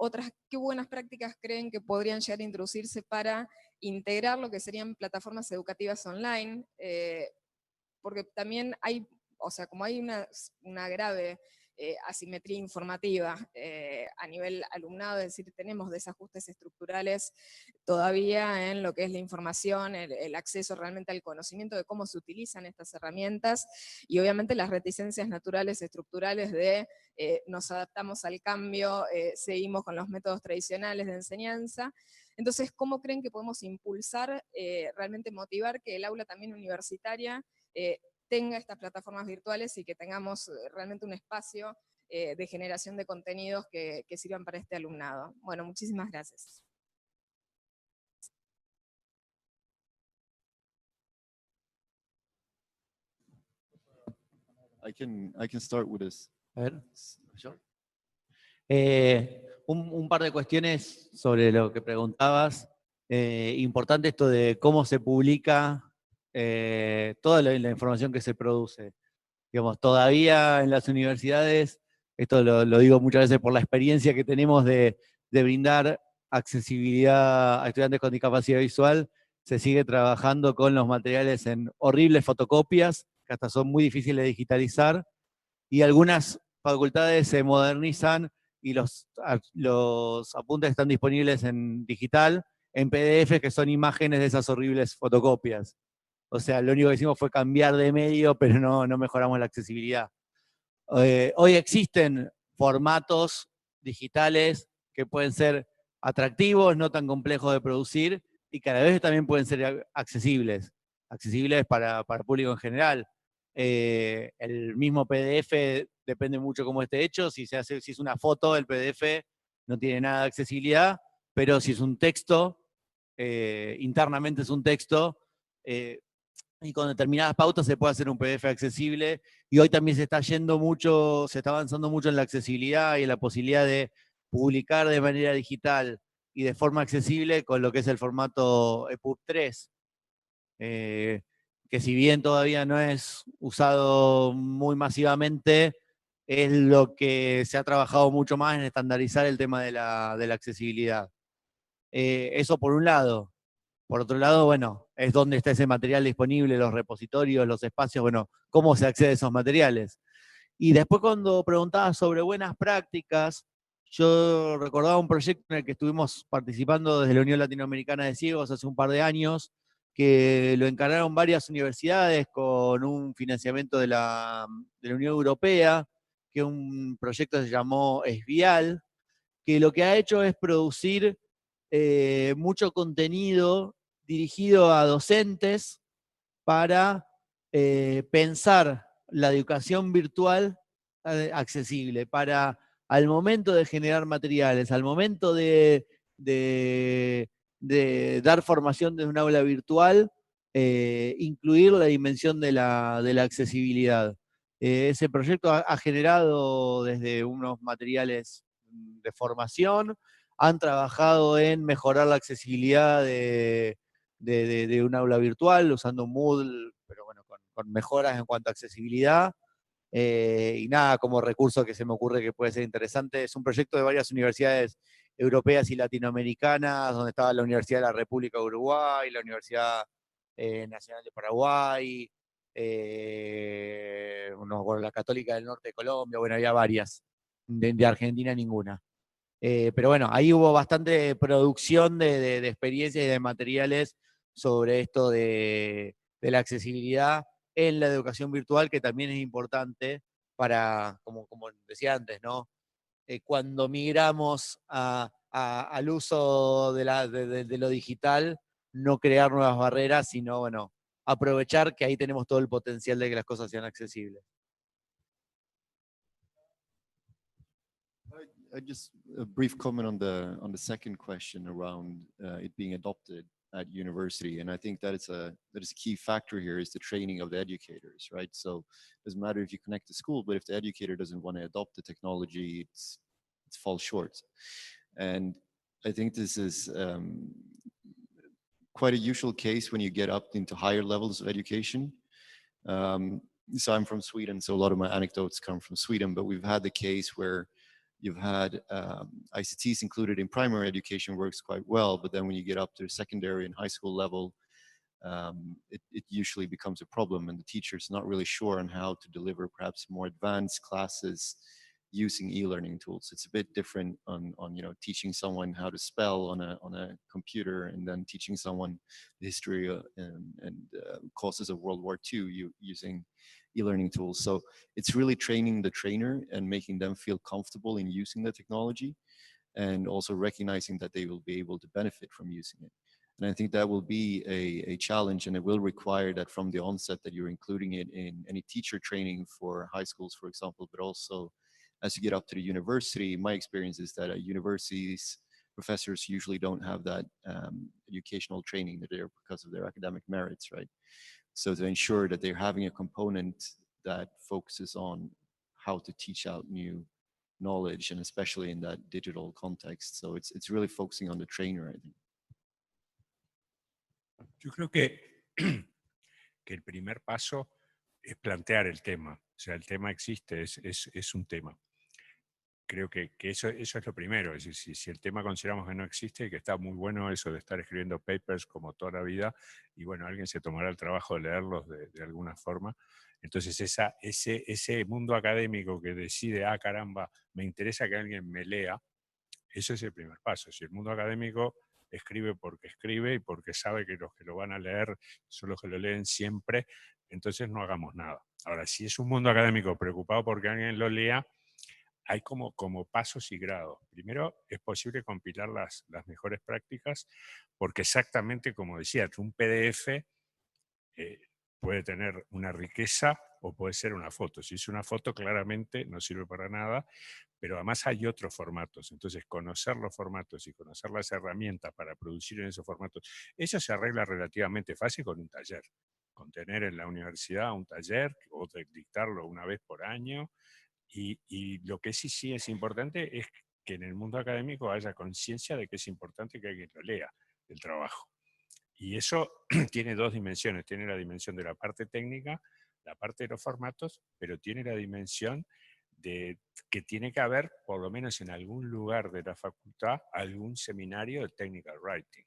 qué buenas prácticas creen que podrían llegar a introducirse para integrar lo que serían plataformas educativas online, porque también hay, o sea, como hay una grave asimetría informativa a nivel alumnado, es decir, tenemos desajustes estructurales todavía en lo que es la información, el acceso realmente al conocimiento de cómo se utilizan estas herramientas, y obviamente las reticencias naturales estructurales de nos adaptamos al cambio, seguimos con los métodos tradicionales de enseñanza. Entonces, ¿cómo creen que podemos impulsar, realmente motivar que el aula también universitaria tenga estas plataformas virtuales y que tengamos realmente un espacio de generación de contenidos que sirvan para este alumnado? Bueno, muchísimas gracias. I can start with this. A ver, ¿yo? Un par de cuestiones sobre lo que preguntabas. Importante esto de cómo se publica toda la información que se produce. Digamos, todavía en las universidades, esto lo digo muchas veces por la experiencia que tenemos de brindar accesibilidad a estudiantes con discapacidad visual, se sigue trabajando con los materiales en horribles fotocopias, que hasta son muy difíciles de digitalizar, y algunas facultades se modernizan y los apuntes están disponibles en digital, en PDF, que son imágenes de esas horribles fotocopias. O sea, lo único que hicimos fue cambiar de medio, pero no mejoramos la accesibilidad. Hoy existen formatos digitales que pueden ser atractivos, no tan complejos de producir, y cada vez también pueden ser accesibles para el público en general. El mismo PDF depende mucho cómo esté hecho. Si es una foto, el PDF no tiene nada de accesibilidad, pero si es un texto, internamente es un texto, y con determinadas pautas se puede hacer un PDF accesible, y hoy también se está avanzando mucho en la accesibilidad y en la posibilidad de publicar de manera digital y de forma accesible con lo que es el formato EPUB 3, que si bien todavía no es usado muy masivamente, es lo que se ha trabajado mucho más en estandarizar el tema de la accesibilidad. Eso por un lado. Por otro lado, bueno, es donde está ese material disponible, los repositorios, los espacios, bueno, cómo se accede a esos materiales. Y después cuando preguntabas sobre buenas prácticas, yo recordaba un proyecto en el que estuvimos participando desde la Unión Latinoamericana de Ciegos hace un par de años, que lo encargaron varias universidades con un financiamiento de la Unión Europea, que un proyecto se llamó ESVIAL, que lo que ha hecho es producir mucho contenido dirigido a docentes para pensar la educación virtual accesible, para al momento de generar materiales, al momento de dar formación desde un aula virtual, incluir la dimensión de la accesibilidad. Ese proyecto ha generado desde unos materiales de formación, han trabajado en mejorar la accesibilidad de un aula virtual, usando Moodle, pero bueno, con mejoras en cuanto a accesibilidad. Y nada, como recurso que se me ocurre que puede ser interesante, es un proyecto de varias universidades europeas y latinoamericanas, donde estaba la Universidad de la República de Uruguay, la Universidad Nacional de Paraguay, la Católica del Norte de Colombia, bueno, había varias, de Argentina ninguna. Pero bueno, ahí hubo bastante producción de experiencias y de materiales sobre esto de la accesibilidad en la educación virtual, que también es importante para, como decía antes, ¿no? Cuando migramos al uso de lo digital, no crear nuevas barreras, sino, bueno, aprovechar que ahí tenemos todo el potencial de que las cosas sean accesibles. Just a brief comment on the second question around it being adopted at university, and I think that is a key factor here, is the training of the educators, right? So it doesn't matter if you connect to school, but if the educator doesn't want to adopt the technology, it falls short. And I think this is quite a usual case when you get up into higher levels of education. So I'm from Sweden, so a lot of my anecdotes come from Sweden, but we've had the case where you've had ICTs included in primary education works quite well, but then when you get up to secondary and high school level, it usually becomes a problem, and the teacher's not really sure on how to deliver perhaps more advanced classes using e-learning tools. It's a bit different on teaching someone how to spell on a computer, and then teaching someone the history and causes of World War II using e-learning tools. So it's really training the trainer and making them feel comfortable in using the technology, and also recognizing that they will be able to benefit from using it. And I think that will be a challenge, and it will require that from the onset that you're including it in any teacher training for high schools, for example, but also as you get up to the university. My experience is that at universities, professors usually don't have that educational training that they're because of their academic merits, right? So to ensure that they're having a component that focuses on how to teach out new knowledge, and especially in that digital context. So it's really focusing on the trainer, I think. Yo creo que el primer paso es plantear el tema. O sea, el tema existe, es un tema. Creo que eso es lo primero. Es decir, si el tema consideramos que no existe, y que está muy bueno eso de estar escribiendo papers como toda la vida, y bueno, alguien se tomará el trabajo de leerlos de alguna forma. Entonces ese mundo académico que decide, caramba, me interesa que alguien me lea, eso es el primer paso. Si el mundo académico escribe y porque sabe que los que lo van a leer son los que lo leen siempre, entonces no hagamos nada. Ahora, si es un mundo académico preocupado porque alguien lo lea, hay como pasos y grados. Primero, es posible compilar las mejores prácticas, porque exactamente como decía, un PDF puede tener una riqueza o puede ser una foto. Si es una foto, claramente no sirve para nada, pero además hay otros formatos. Entonces, conocer los formatos y conocer las herramientas para producir en esos formatos, eso se arregla relativamente fácil con un taller. Con tener en la universidad un taller o dictarlo una vez por año. Y lo que sí es importante es que en el mundo académico haya conciencia de que es importante que alguien lo lea, el trabajo. Y eso tiene dos dimensiones. Tiene la dimensión de la parte técnica, la parte de los formatos, pero tiene la dimensión de que tiene que haber, por lo menos en algún lugar de la facultad, algún seminario de technical writing,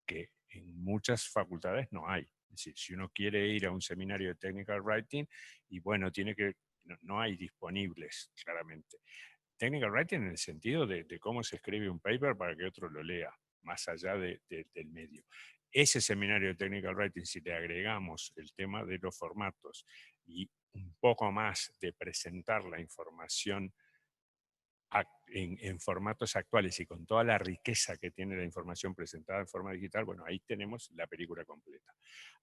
que en muchas facultades no hay. Es decir, si uno quiere ir a un seminario de technical writing, y bueno, no hay disponibles, claramente. Technical writing en el sentido de cómo se escribe un paper para que otro lo lea, más allá del medio. Ese seminario de technical writing, si le agregamos el tema de los formatos y un poco más de presentar la información en formatos actuales y con toda la riqueza que tiene la información presentada en forma digital, bueno, ahí tenemos la película completa.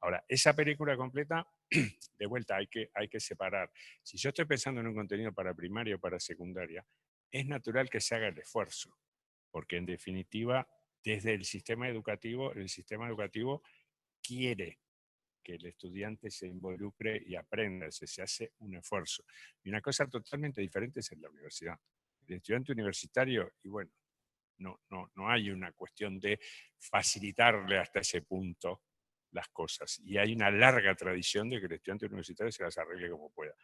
Ahora, esa película completa, de vuelta, hay que separar. Si yo estoy pensando en un contenido para primaria o para secundaria, es natural que se haga el esfuerzo, porque en definitiva, desde el sistema educativo quiere que el estudiante se involucre y aprenda, se hace un esfuerzo. Y una cosa totalmente diferente es en la universidad. El estudiante universitario, y bueno, no hay una cuestión de facilitarle hasta ese punto las cosas. Y hay una larga tradición de que el estudiante universitario se las arregle como pueda.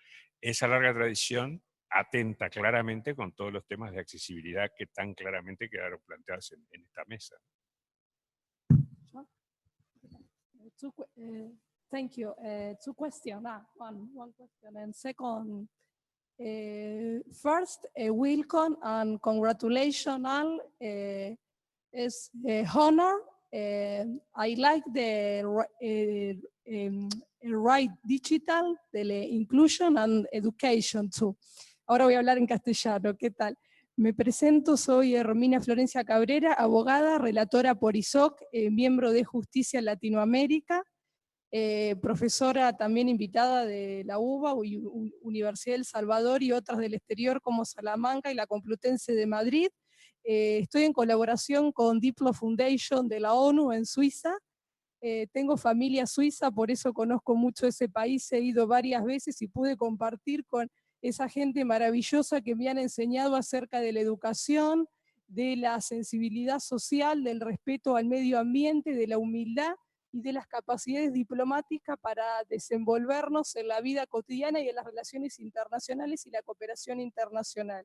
Esa larga tradición atenta claramente con todos los temas de accesibilidad que tan claramente quedaron planteados en esta mesa. Thank you. Two questions. One question. And second, first, welcome and congratulations. It's an honor. I like the right digital, the inclusion and education too. Ahora voy a hablar en castellano. ¿Qué tal? Me presento, soy Herminia Florencia Cabrera, abogada, relatora por ISOC, miembro de Justicia en Latinoamérica. profesora también invitada de la UBA, Universidad del Salvador y otras del exterior como Salamanca y la Complutense de Madrid. Estoy en colaboración con Diplo Foundation de la ONU en Suiza. Tengo familia suiza, por eso conozco mucho ese país, he ido varias veces y pude compartir con esa gente maravillosa que me han enseñado acerca de la educación, de la sensibilidad social, del respeto al medio ambiente, de la humildad y de las capacidades diplomáticas para desenvolvernos en la vida cotidiana y en las relaciones internacionales y la cooperación internacional.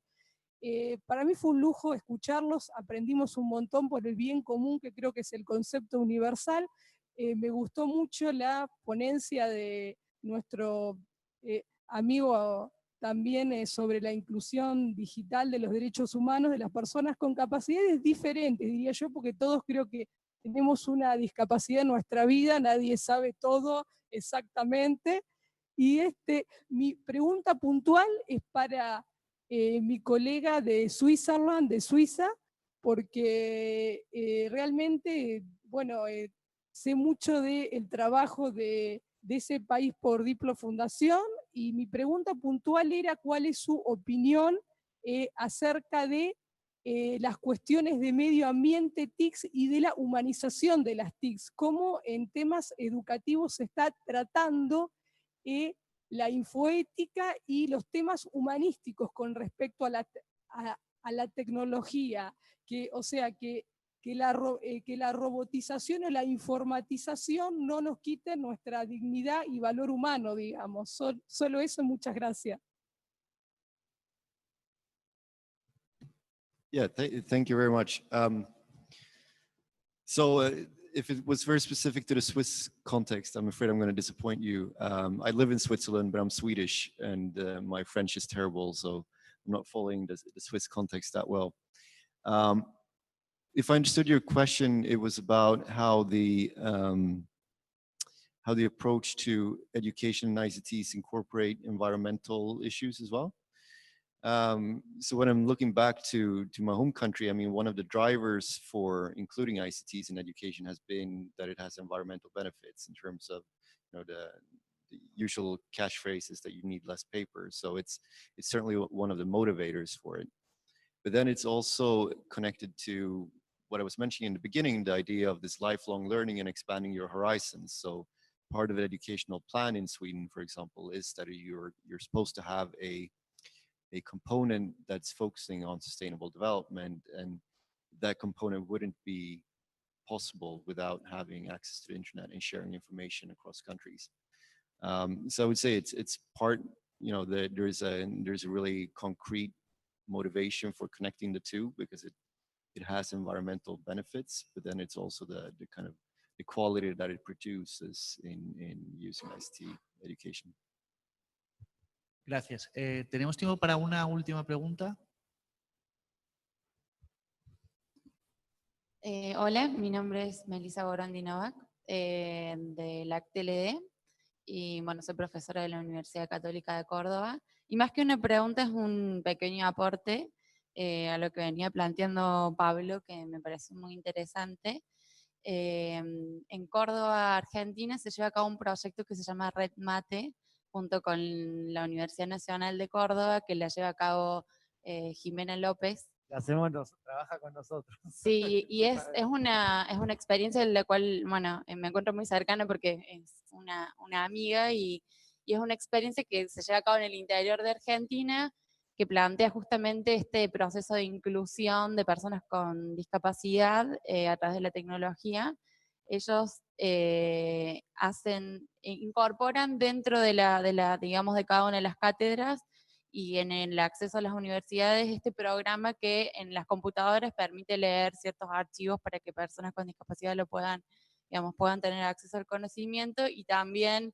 Para mí fue un lujo escucharlos, aprendimos un montón por el bien común, que creo que es el concepto universal. Me gustó mucho la ponencia de nuestro amigo también sobre la inclusión digital de los derechos humanos de las personas con capacidades diferentes, diría yo, porque todos creo que tenemos una discapacidad en nuestra vida, nadie sabe todo exactamente. Y mi pregunta puntual es para mi colega de Switzerland, de Suiza, porque realmente, bueno, sé mucho del trabajo de ese país por Diplo Fundación, y mi pregunta puntual era cuál es su opinión acerca de las cuestiones de medio ambiente, TICs y de la humanización de las TICs, cómo en temas educativos se está tratando la infoética y los temas humanísticos con respecto a la tecnología, o sea, que la robotización o la informatización no nos quite nuestra dignidad y valor humano, digamos. Solo eso, muchas gracias. Yeah, thank you very much. If it was very specific to the Swiss context, I'm afraid I'm going to disappoint you. I live in Switzerland, but I'm Swedish, and my French is terrible, so I'm not following the Swiss context that well. If I understood your question, it was about how the approach to education and ICTs incorporate environmental issues as well. So when I'm looking back to my home country, I mean, one of the drivers for including ICTs in education has been that it has environmental benefits in terms of, you know, the usual catchphrases that you need less paper. So it's certainly one of the motivators for it. But then it's also connected to what I was mentioning in the beginning, the idea of this lifelong learning and expanding your horizons. So part of the educational plan in Sweden, for example, is that you're supposed to have a component that's focusing on sustainable development, and that component wouldn't be possible without having access to the internet and sharing information across countries. So I would say it's part, you know, there's a really concrete motivation for connecting the two, because it has environmental benefits, but then it's also the kind of the quality that it produces in using ICT education. Gracias. ¿Tenemos tiempo para una última pregunta? Hola, mi nombre es Melissa Borondi Novak, de la TLD, y bueno, soy profesora de la Universidad Católica de Córdoba. Y más que una pregunta, es un pequeño aporte a lo que venía planteando Pablo, que me parece muy interesante. En Córdoba, Argentina, se lleva a cabo un proyecto que se llama Red Mate, junto con la Universidad Nacional de Córdoba, que la lleva a cabo Jimena López. Trabaja con nosotros. Sí, y es una experiencia en la cual, bueno, me encuentro muy cercana porque es una amiga, y es una experiencia que se lleva a cabo en el interior de Argentina, que plantea justamente este proceso de inclusión de personas con discapacidad a través de la tecnología. Ellos incorporan dentro de digamos, de cada una de las cátedras y en el acceso a las universidades este programa que en las computadoras permite leer ciertos archivos para que personas con discapacidad lo puedan, digamos, puedan tener acceso al conocimiento, y también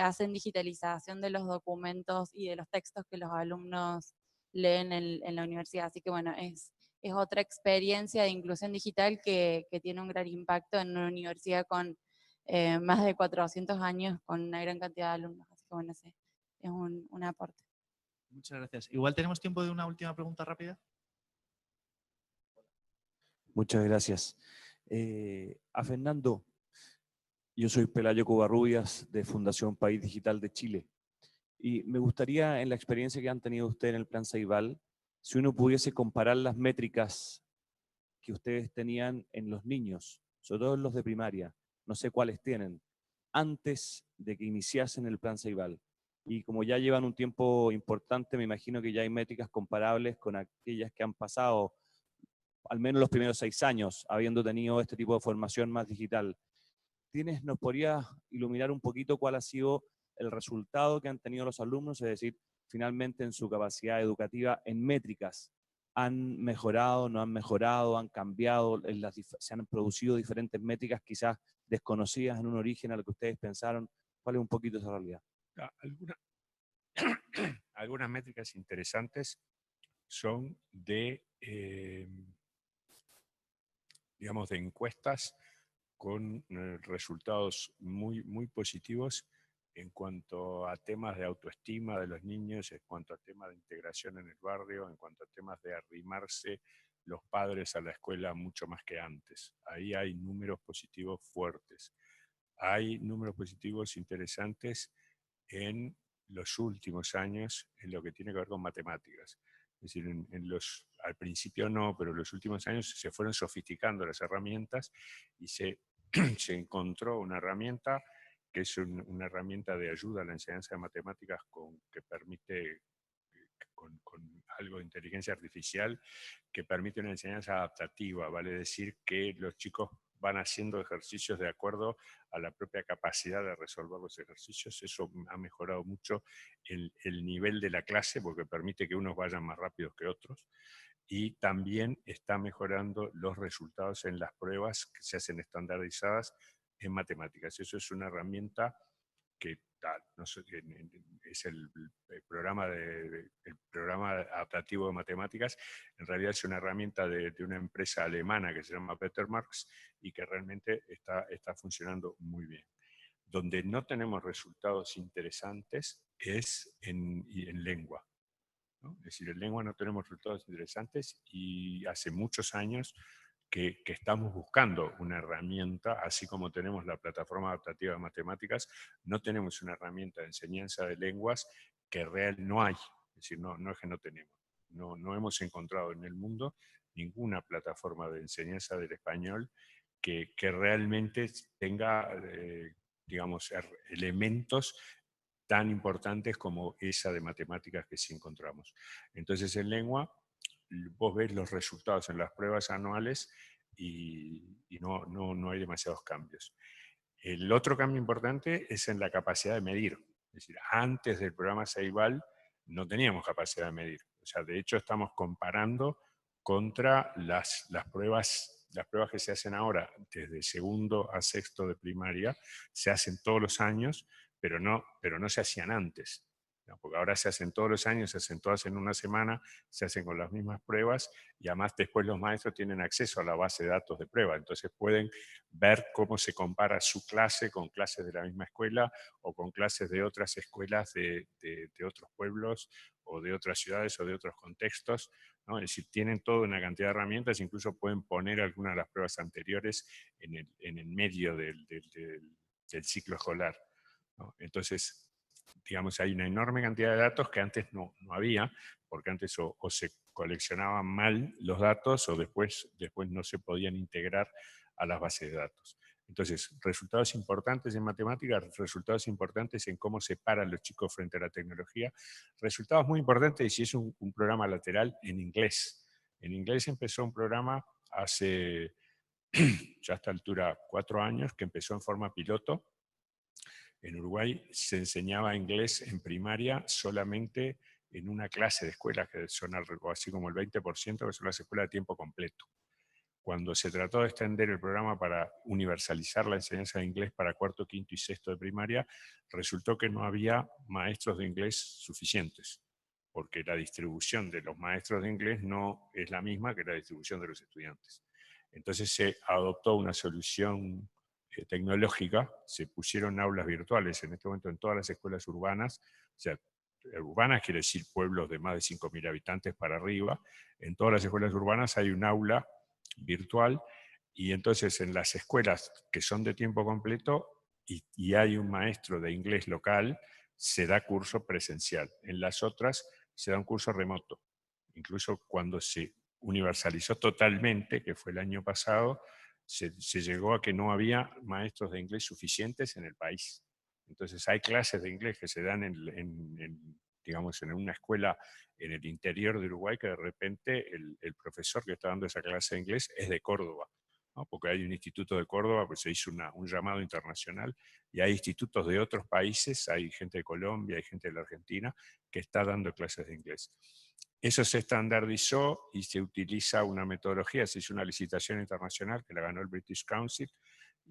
hacen digitalización de los documentos y de los textos que los alumnos leen en la universidad. Así que bueno, es otra experiencia de inclusión digital que tiene un gran impacto en una universidad con más de 400 años, con una gran cantidad de alumnos. Así que bueno, sí, es un aporte. Muchas gracias. Igual tenemos tiempo de una última pregunta rápida. Muchas gracias. A Fernando, Yo soy Pelayo Covarrubias de Fundación País Digital de Chile. Y me gustaría, en la experiencia que han tenido ustedes en el Plan Ceibal, si uno pudiese comparar las métricas que ustedes tenían en los niños, sobre todo en los de primaria, no sé cuáles tienen, antes de que iniciasen el Plan Ceibal. Y como ya llevan un tiempo importante, me imagino que ya hay métricas comparables con aquellas que han pasado al menos los primeros 6 años, habiendo tenido este tipo de formación más digital. ¿Nos podrías iluminar un poquito cuál ha sido el resultado que han tenido los alumnos? Es decir, finalmente en su capacidad educativa en métricas. ¿Han mejorado, no han mejorado, han cambiado, se han producido diferentes métricas quizás desconocidas en un origen a lo que ustedes pensaron? ¿Cuál es un poquito esa realidad? Algunas métricas interesantes son de, digamos, de encuestas con resultados muy positivos en cuanto a temas de autoestima de los niños, en cuanto a temas de integración en el barrio, en cuanto a temas de arrimarse los padres a la escuela mucho más que antes. Ahí hay números positivos fuertes. Hay números positivos interesantes en los últimos años en lo que tiene que ver con matemáticas. Es decir, al principio no, pero en los últimos años se fueron sofisticando las herramientas y se encontró una herramienta que es una herramienta de ayuda a la enseñanza de matemáticas que permite, con algo de inteligencia artificial, que permite una enseñanza adaptativa, vale decir que los chicos van haciendo ejercicios de acuerdo a la propia capacidad de resolver los ejercicios. Eso ha mejorado mucho el nivel de la clase porque permite que unos vayan más rápidos que otros. Y también está mejorando los resultados en las pruebas que se hacen estandarizadas en matemáticas. Eso es una herramienta que no sé, es el programa adaptativo de matemáticas. En realidad es una herramienta de una empresa alemana que se llama Bettermarks y que realmente está funcionando muy bien. Donde no tenemos resultados interesantes es en lengua, ¿no? Es decir, en lengua no tenemos resultados interesantes y hace muchos años que estamos buscando una herramienta, así como tenemos la plataforma adaptativa de matemáticas, no tenemos una herramienta de enseñanza de lenguas que no hay, es decir, no es que no tenemos, no hemos encontrado en el mundo ninguna plataforma de enseñanza del español que realmente tenga, digamos, elementos tan importantes como esa de matemáticas que sí encontramos. Entonces, en lengua, vos ves los resultados en las pruebas anuales y no hay demasiados cambios. El otro cambio importante es en la capacidad de medir. Es decir, antes del programa Ceibal no teníamos capacidad de medir. O sea, de hecho estamos comparando contra las pruebas que se hacen ahora, desde segundo a sexto de primaria, se hacen todos los años, pero no se hacían antes. Porque ahora se hacen todos los años, se hacen todas en una semana, se hacen con las mismas pruebas y además después los maestros tienen acceso a la base de datos de prueba, entonces pueden ver cómo se compara su clase con clases de la misma escuela o con clases de otras escuelas de otros pueblos o de otras ciudades o de otros contextos, ¿no? Es decir, tienen toda una cantidad de herramientas, incluso pueden poner algunas de las pruebas anteriores en el medio del ciclo escolar, ¿no? Entonces, digamos, hay una enorme cantidad de datos que antes no había, porque antes o se coleccionaban mal los datos o después no se podían integrar a las bases de datos. Entonces, resultados importantes en matemáticas, resultados importantes en cómo se paran los chicos frente a la tecnología, resultados muy importantes, y si es un programa lateral, en inglés. En inglés empezó un programa hace, ya a esta altura, 4 años, que empezó en forma piloto. En Uruguay se enseñaba inglés en primaria solamente en una clase de escuelas, que son algo así como el 20%, que son las escuelas de tiempo completo. Cuando se trató de extender el programa para universalizar la enseñanza de inglés para cuarto, quinto y sexto de primaria, resultó que no había maestros de inglés suficientes, porque la distribución de los maestros de inglés no es la misma que la distribución de los estudiantes. Entonces se adoptó una solución tecnológica, se pusieron aulas virtuales en este momento en todas las escuelas urbanas, o sea, urbanas quiere decir pueblos de más de 5.000 habitantes para arriba, en todas las escuelas urbanas hay un aula virtual, y entonces en las escuelas que son de tiempo completo y hay un maestro de inglés local, se da curso presencial. En las otras se da un curso remoto. Incluso cuando se universalizó totalmente, que fue el año pasado, se llegó a que no había maestros de inglés suficientes en el país. Entonces hay clases de inglés que se dan digamos, en una escuela en el interior de Uruguay, que de repente el profesor que está dando esa clase de inglés es de Córdoba, ¿no? Porque hay un instituto de Córdoba, pues se hizo un llamado internacional, y hay institutos de otros países, hay gente de Colombia, hay gente de la Argentina, que está dando clases de inglés. Eso se estandarizó y se utiliza una metodología, se hizo una licitación internacional que la ganó el British Council,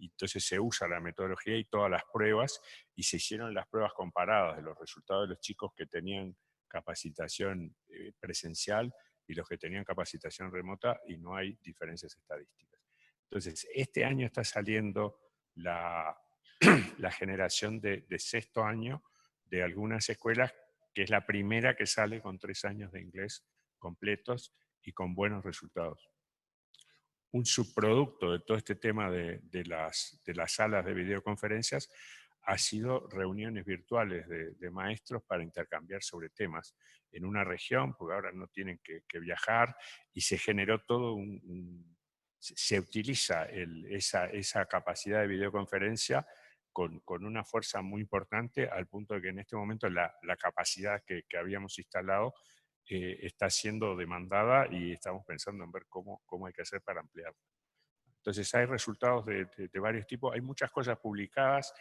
y entonces se usa la metodología y todas las pruebas, y se hicieron las pruebas comparadas de los resultados de los chicos que tenían capacitación presencial y los que tenían capacitación remota, y no hay diferencias estadísticas. Entonces, este año está saliendo la generación de sexto año de algunas escuelas, que es la primera que sale con 3 años de inglés completos y con buenos resultados. Un subproducto de todo este tema de las salas de videoconferencias ha sido reuniones virtuales de maestros para intercambiar sobre temas en una región, porque ahora no tienen que viajar, y se generó todo se utiliza esa capacidad de videoconferencia con una fuerza muy importante, al punto de que en este momento la capacidad que habíamos instalado está siendo demandada, y estamos pensando en ver cómo hay que hacer para ampliarla. Entonces hay resultados de varios tipos, hay muchas cosas publicadas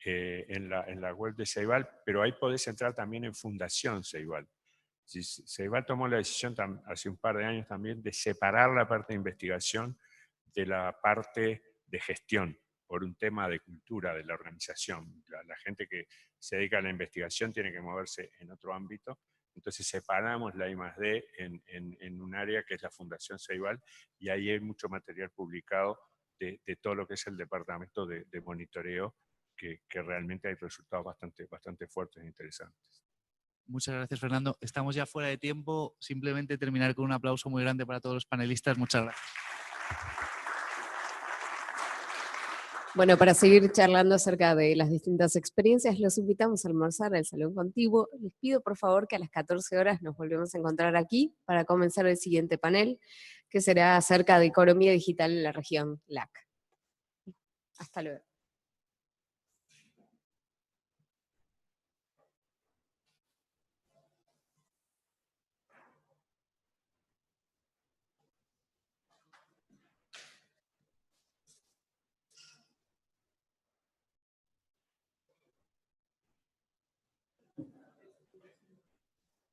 en la web de Ceibal, pero ahí podés entrar también en Fundación Ceibal. Ceibal tomó la decisión hace un par de años también de separar la parte de investigación de la parte de gestión, por un tema de cultura de la organización. La gente que se dedica a la investigación tiene que moverse en otro ámbito. Entonces separamos la I+D en un área que es la Fundación Ceibal, y ahí hay mucho material publicado de todo lo que es el departamento de monitoreo, que realmente hay resultados bastante fuertes e interesantes. Muchas gracias, Fernando. Estamos ya fuera de tiempo. Simplemente terminar con un aplauso muy grande para todos los panelistas. Muchas gracias. Bueno, para seguir charlando acerca de las distintas experiencias, los invitamos a almorzar al Salón Contiguo. Les pido por favor que a las 14 horas nos volvemos a encontrar aquí para comenzar el siguiente panel, que será acerca de economía digital en la región LAC. Hasta luego.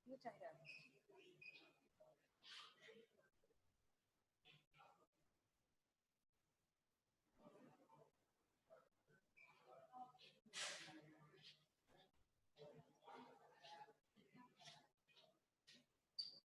Muchas gracias.